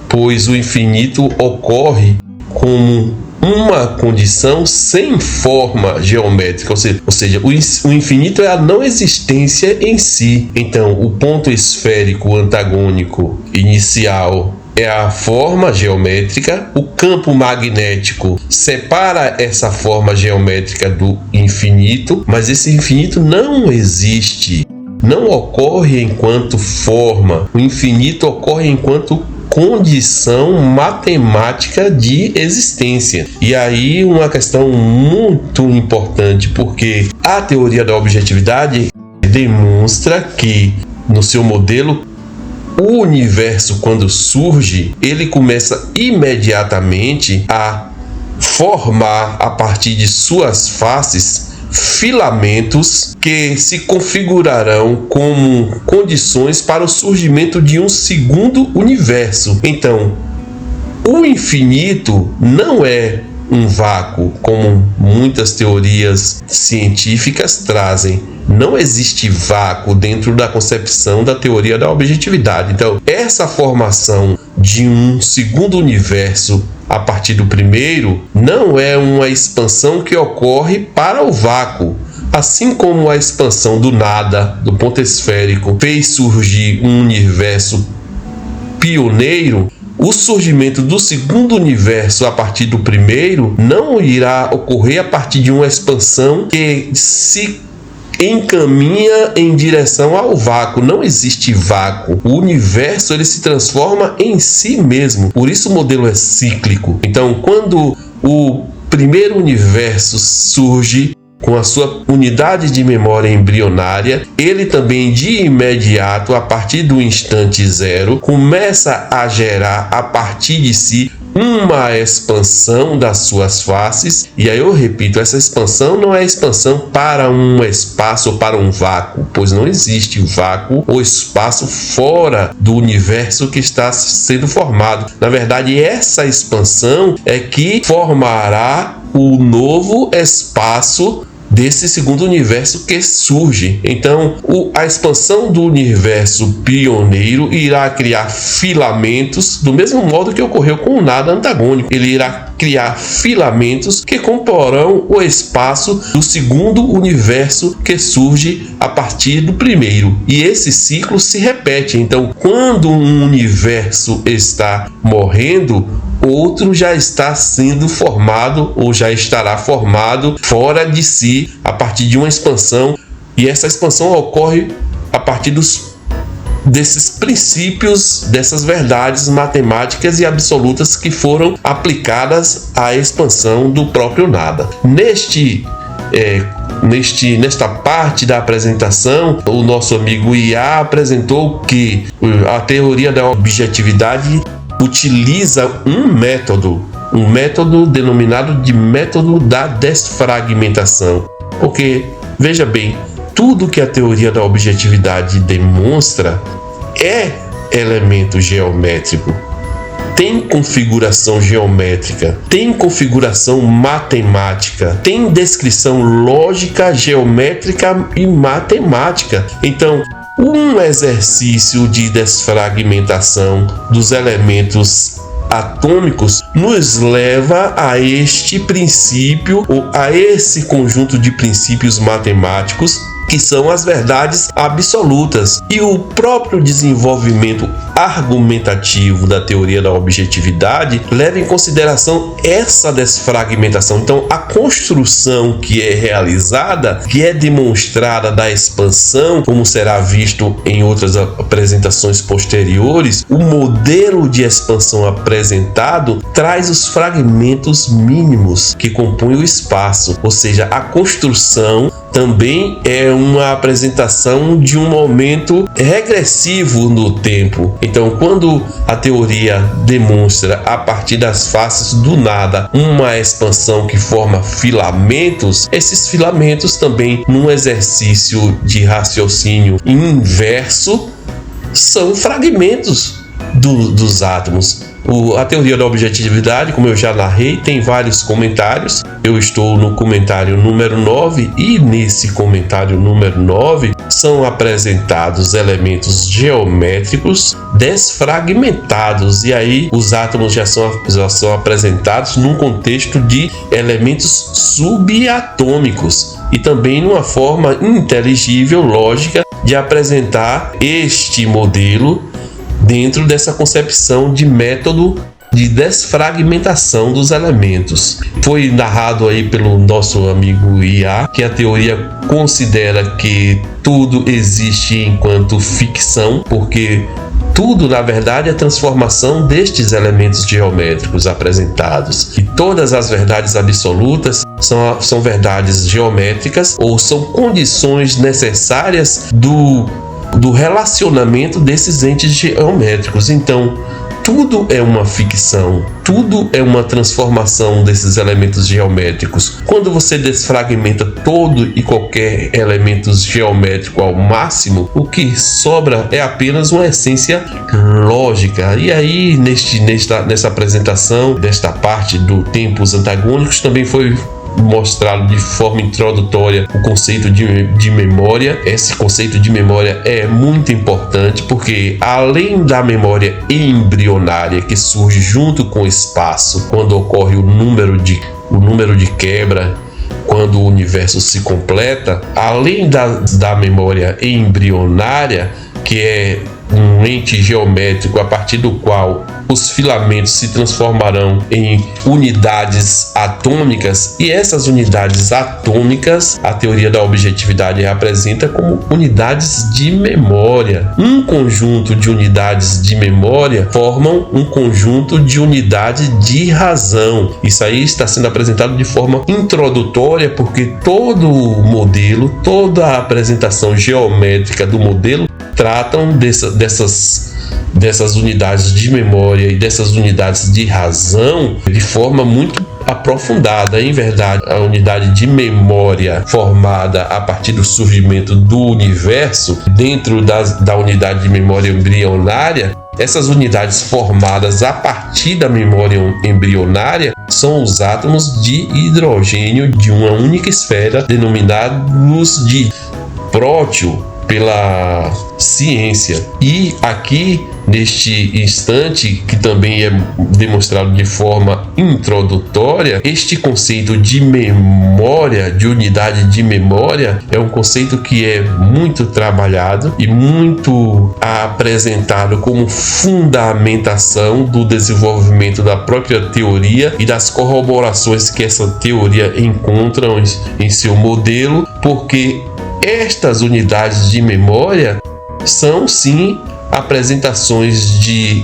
pois o infinito ocorre como uma condição sem forma geométrica, ou seja, o infinito é a não existência em si. Então, o ponto esférico antagônico inicial é a forma geométrica, o campo magnético separa essa forma geométrica do infinito, mas esse infinito não existe, não ocorre enquanto forma. O infinito ocorre enquanto condição matemática de existência. E aí uma questão muito importante, porque a teoria da objetividade demonstra que, no seu modelo, o universo, quando surge, ele começa imediatamente a formar, a partir de suas faces, filamentos que se configurarão como condições para o surgimento de um segundo universo. Então, o infinito não é um vácuo, como muitas teorias científicas trazem. Não existe vácuo dentro da concepção da teoria da objetividade. Então, essa formação de um segundo universo a partir do primeiro não é uma expansão que ocorre para o vácuo. Assim como a expansão do nada, do ponto esférico, fez surgir um universo pioneiro, o surgimento do segundo universo a partir do primeiro não irá ocorrer a partir de uma expansão que se encaminha em direção ao vácuo. Não existe vácuo. O universo, ele se transforma em si mesmo. Por isso o modelo é cíclico. Então, quando o primeiro universo surge com a sua unidade de memória embrionária, ele também de imediato, a partir do instante zero, começa a gerar a partir de si uma expansão das suas faces. E aí eu repito, essa expansão não é expansão para um espaço ou para um vácuo, pois não existe vácuo ou espaço fora do universo que está sendo formado. Na verdade, essa expansão é que formará o novo espaço desse segundo universo que surge. Então, a expansão do universo pioneiro irá criar filamentos, do mesmo modo que ocorreu com o nada antagônico. Ele irá criar filamentos que comporão o espaço do segundo universo que surge a partir do primeiro. E esse ciclo se repete. Então, quando um universo está morrendo, outro já está sendo formado ou já estará formado fora de si a partir de uma expansão, e essa expansão ocorre a partir desses princípios, dessas verdades matemáticas e absolutas que foram aplicadas à expansão do próprio nada. Nesta parte da apresentação, o nosso amigo Ia apresentou que a teoria da objetividade utiliza um método denominado de método da desfragmentação. Porque, veja bem, tudo que a teoria da objetividade demonstra é elemento geométrico, tem configuração geométrica, tem configuração matemática, tem descrição lógica, geométrica e matemática. Então, um exercício de desfragmentação dos elementos atômicos nos leva a este princípio, ou a esse conjunto de princípios matemáticos que são as verdades absolutas. E o próprio desenvolvimento argumentativo da teoria da objetividade leva em consideração essa desfragmentação. Então, a construção que é realizada, que é demonstrada da expansão, como será visto em outras apresentações posteriores, o modelo de expansão apresentado traz os fragmentos mínimos que compõem o espaço, ou seja, a construção também é uma apresentação de um momento regressivo no tempo. Então, quando a teoria demonstra a partir das faces do nada uma expansão que forma filamentos, esses filamentos também, num exercício de raciocínio inverso, são fragmentos dos átomos. A teoria da objetividade, como eu já narrei, tem vários comentários. Eu estou no comentário número 9 e nesse comentário número 9 são apresentados elementos geométricos desfragmentados, e aí os átomos já são apresentados num contexto de elementos subatômicos e também numa forma inteligível, lógica, de apresentar este modelo dentro dessa concepção de método de desfragmentação dos elementos. Foi narrado aí pelo nosso amigo IA que a teoria considera que tudo existe enquanto ficção, porque tudo, na verdade, é transformação destes elementos geométricos apresentados. E todas as verdades absolutas são verdades geométricas ou são condições necessárias do relacionamento desses entes geométricos. Então, tudo é uma ficção, tudo é uma transformação desses elementos geométricos. Quando você desfragmenta todo e qualquer elemento geométrico ao máximo, o que sobra é apenas uma essência lógica. E aí, nessa apresentação desta parte do tempos antagônicos, também foi mostrado de forma introdutória o conceito de memória. Esse conceito de memória é muito importante porque, além da memória embrionária que surge junto com o espaço, quando ocorre o número de quebra, quando o universo se completa, além da memória embrionária, que é um ente geométrico a partir do qual os filamentos se transformarão em unidades atômicas, e essas unidades atômicas a teoria da objetividade apresenta como unidades de memória. Um conjunto de unidades de memória formam um conjunto de unidade de razão. Isso aí está sendo apresentado de forma introdutória, porque todo o modelo, toda a apresentação geométrica do modelo tratam dessas unidades de memória e dessas unidades de razão de forma muito aprofundada. Em verdade, a unidade de memória formada a partir do surgimento do universo, dentro da unidade de memória embrionária, essas unidades formadas a partir da memória embrionária são os átomos de hidrogênio de uma única esfera, denominados de prótio pela ciência. E aqui, neste instante, que também é demonstrado de forma introdutória, este conceito de memória, de unidade de memória, é um conceito que é muito trabalhado e muito apresentado como fundamentação do desenvolvimento da própria teoria e das corroborações que essa teoria encontra em seu modelo, porque estas unidades de memória são, sim, apresentações de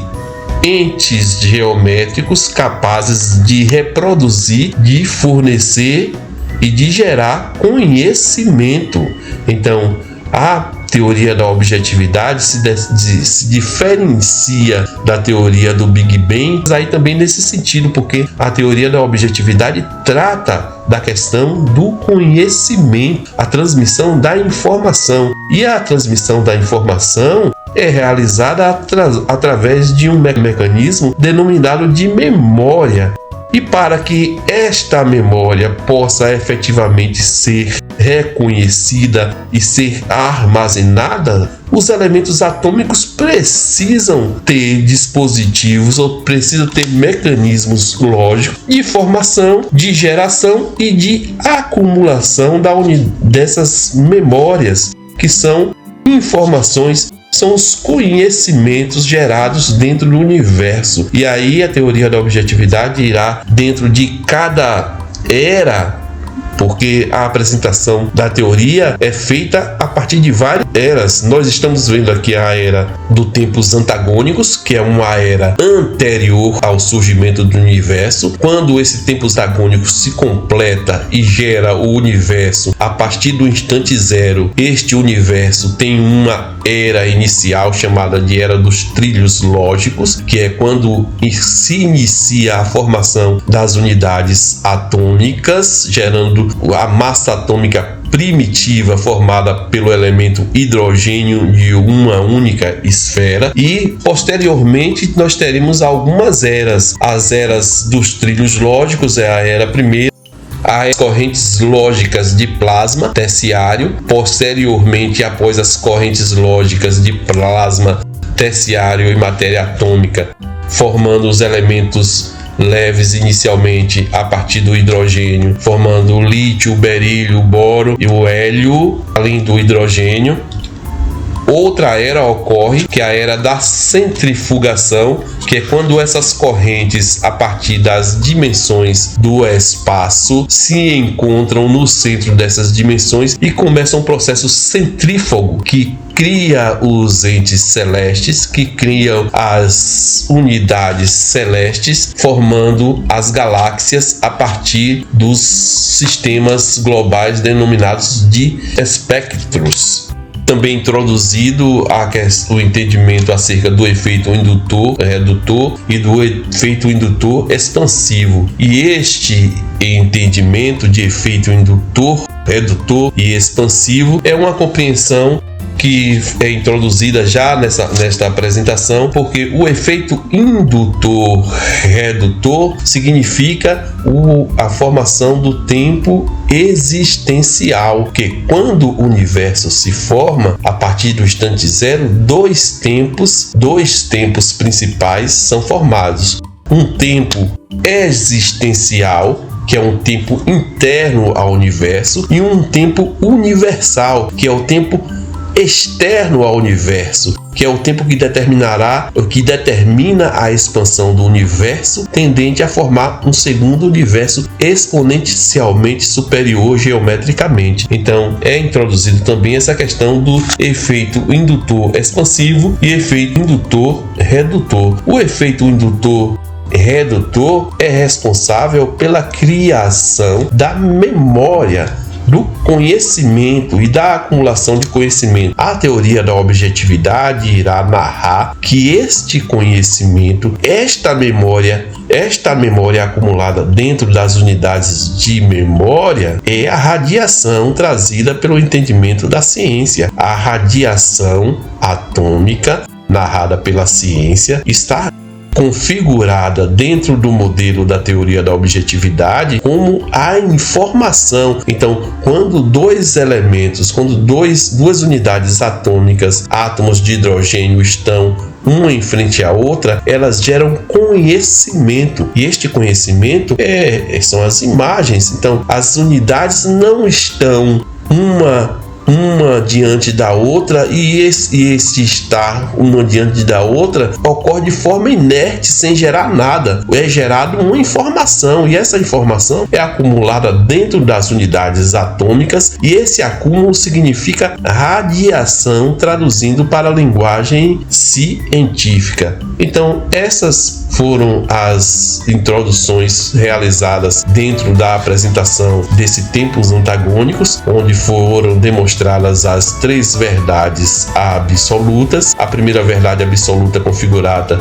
entes geométricos capazes de reproduzir, de fornecer e de gerar conhecimento. Então, a teoria da objetividade se diferencia da teoria do Big Bang, aí também nesse sentido, porque a teoria da objetividade trata da questão do conhecimento, a transmissão da informação. E a transmissão da informação é realizada através de um mecanismo denominado de memória. E para que esta memória possa efetivamente ser reconhecida e ser armazenada, os elementos atômicos precisam ter dispositivos ou precisam ter mecanismos lógicos de formação, de geração e de acumulação dessas memórias, que são informações, são os conhecimentos gerados dentro do universo. E aí a teoria da objetividade irá dentro de cada era, porque a apresentação da teoria é feita a partir de várias eras. Nós estamos vendo aqui a era dos tempos antagônicos, que é uma era anterior ao surgimento do universo. Quando esse tempo antagônico se completa e gera o universo a partir do instante zero, este universo tem uma era inicial chamada de era dos trilhos lógicos, que é quando se inicia a formação das unidades atômicas, gerando a massa atômica primitiva formada pelo elemento hidrogênio de uma única esfera. E posteriormente nós teremos algumas eras. As eras dos trilhos lógicos é a era primeira, as correntes lógicas de plasma terciário, posteriormente após as correntes lógicas de plasma terciário e matéria atômica, formando os elementos leves inicialmente a partir do hidrogênio, formando o lítio, o berílio, o boro e o hélio, além do hidrogênio. Outra era ocorre, que é a era da centrifugação, que é quando essas correntes, a partir das dimensões do espaço, se encontram no centro dessas dimensões e começa um processo centrífugo que cria os entes celestes, que criam as unidades celestes, formando as galáxias a partir dos sistemas globais denominados de espectros. Também introduzido o entendimento acerca do efeito indutor, redutor e do efeito indutor expansivo. E este entendimento de efeito indutor, redutor e expansivo é uma compreensão que é introduzida já nesta apresentação, porque o efeito indutor-redutor significa a formação do tempo existencial, que quando o universo se forma, a partir do instante zero, dois tempos principais são formados. Um tempo existencial, que é um tempo interno ao universo, e um tempo universal, que é o tempo externo ao universo, que é o tempo que determina a expansão do universo, tendente a formar um segundo universo exponencialmente superior geometricamente. Então é introduzido também essa questão do efeito indutor expansivo e efeito indutor redutor. O efeito indutor redutor é responsável pela criação da memória, do conhecimento e da acumulação de conhecimento. A teoria da objetividade irá narrar que este conhecimento, esta memória acumulada dentro das unidades de memória, é a radiação trazida pelo entendimento da ciência. A radiação atômica, narrada pela ciência, está configurada dentro do modelo da teoria da objetividade como a informação. Então, quando duas unidades atômicas, átomos de hidrogênio, estão uma em frente à outra, elas geram conhecimento. E este conhecimento são as imagens. Então, as unidades não estão uma diante da outra, e esse estar uma diante da outra ocorre de forma inerte, sem gerar nada. É gerado uma informação, e essa informação é acumulada dentro das unidades atômicas, e esse acúmulo significa radiação, traduzindo para a linguagem científica. Então, essas foram as introduções realizadas dentro da apresentação desse tempos antagônicos, onde foram demonstradas as três verdades absolutas. A primeira verdade absoluta configurada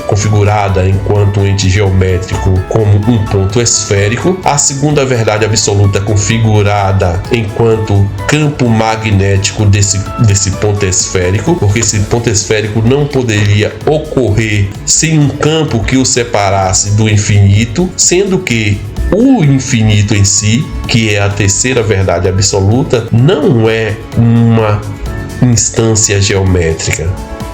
enquanto ente geométrico como um ponto esférico. A segunda verdade absoluta configurada enquanto campo magnético desse ponto esférico, porque esse ponto esférico não poderia ocorrer sem um campo que os separar-se do infinito, sendo que o infinito em si, que é a terceira verdade absoluta, não é uma instância geométrica.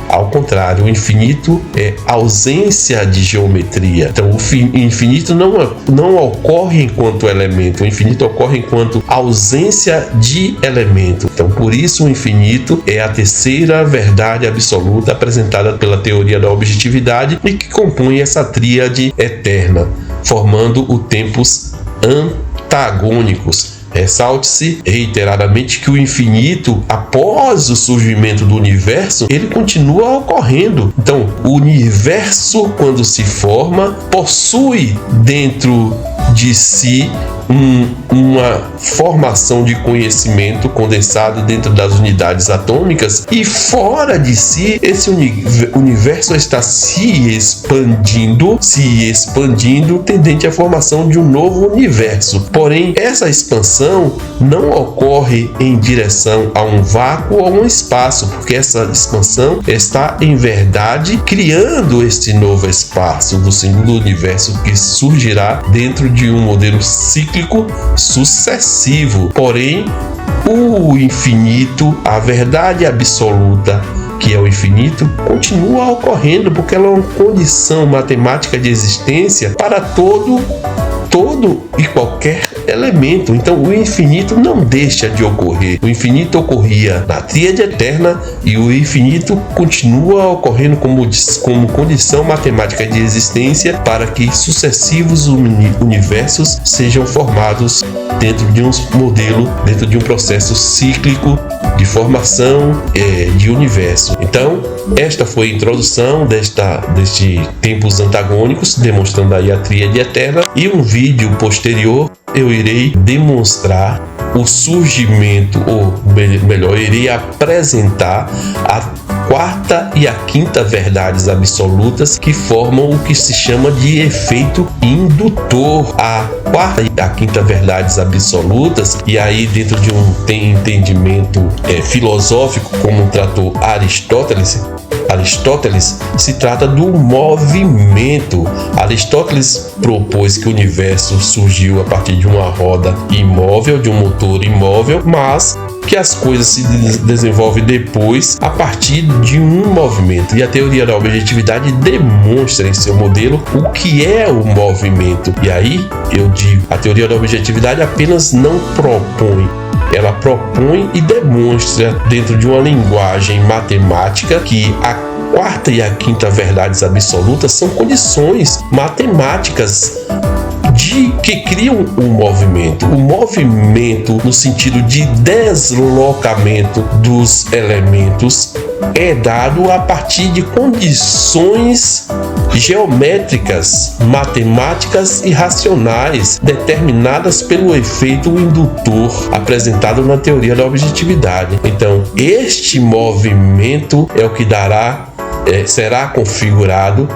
Ao contrário, o infinito é ausência de geometria. Então, o infinito não ocorre enquanto elemento, o infinito ocorre enquanto ausência de elemento. Então, por isso, o infinito é a terceira verdade absoluta apresentada pela teoria da objetividade e que compõe essa tríade eterna, formando os tempos antagônicos. Ressalte-se reiteradamente que o infinito, após o surgimento do universo, ele continua ocorrendo. Então, o universo, quando se forma, possui dentro de si uma formação de conhecimento condensado dentro das unidades atômicas, e fora de si esse universo está se expandindo, tendente à formação de um novo universo. Porém, essa expansão não ocorre em direção a um vácuo ou a um espaço, porque essa expansão está, em verdade, criando este novo espaço do segundo universo que surgirá dentro de um modelo cíclico sucessivo. Porém, o infinito, a verdade absoluta, que é o infinito, continua ocorrendo, porque ela é uma condição matemática de existência para todo e qualquer elemento. Então, o infinito não deixa de ocorrer. O infinito ocorria na tríade eterna e o infinito continua ocorrendo como condição matemática de existência para que sucessivos universos sejam formados dentro de um modelo, dentro de um processo cíclico de formação de universo. Então, esta foi a introdução deste tempos antagônicos, demonstrando aí a tríade eterna, e um vídeo posterior eu irei demonstrar o surgimento, ou melhor, eu irei apresentar a quarta e a quinta verdades absolutas, que formam o que se chama de efeito indutor. A quarta e a quinta verdades absolutas, e aí dentro de um entendimento filosófico, como tratou Aristóteles, se trata do movimento. Aristóteles propôs que o universo surgiu a partir de uma roda imóvel, de um motor imóvel, mas que as coisas se desenvolvem depois a partir de um movimento. E a teoria da objetividade demonstra em seu modelo o que é o movimento. E aí eu digo, a teoria da objetividade apenas não propõe, ela propõe e demonstra dentro de uma linguagem matemática que a quarta e a quinta verdades absolutas são condições matemáticas que criam o movimento. O movimento, no sentido de deslocamento dos elementos, é dado a partir de condições geométricas, matemáticas e racionais determinadas pelo efeito indutor apresentado na teoria da objetividade. Então, este movimento é o que será configurado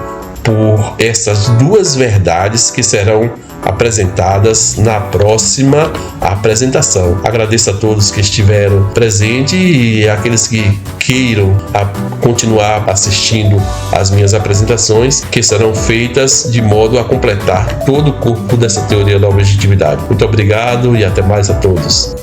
por essas duas verdades que serão apresentadas na próxima apresentação. Agradeço a todos que estiveram presentes e aqueles que queiram continuar assistindo às minhas apresentações, que serão feitas de modo a completar todo o corpo dessa teoria da objetividade. Muito obrigado e até mais a todos.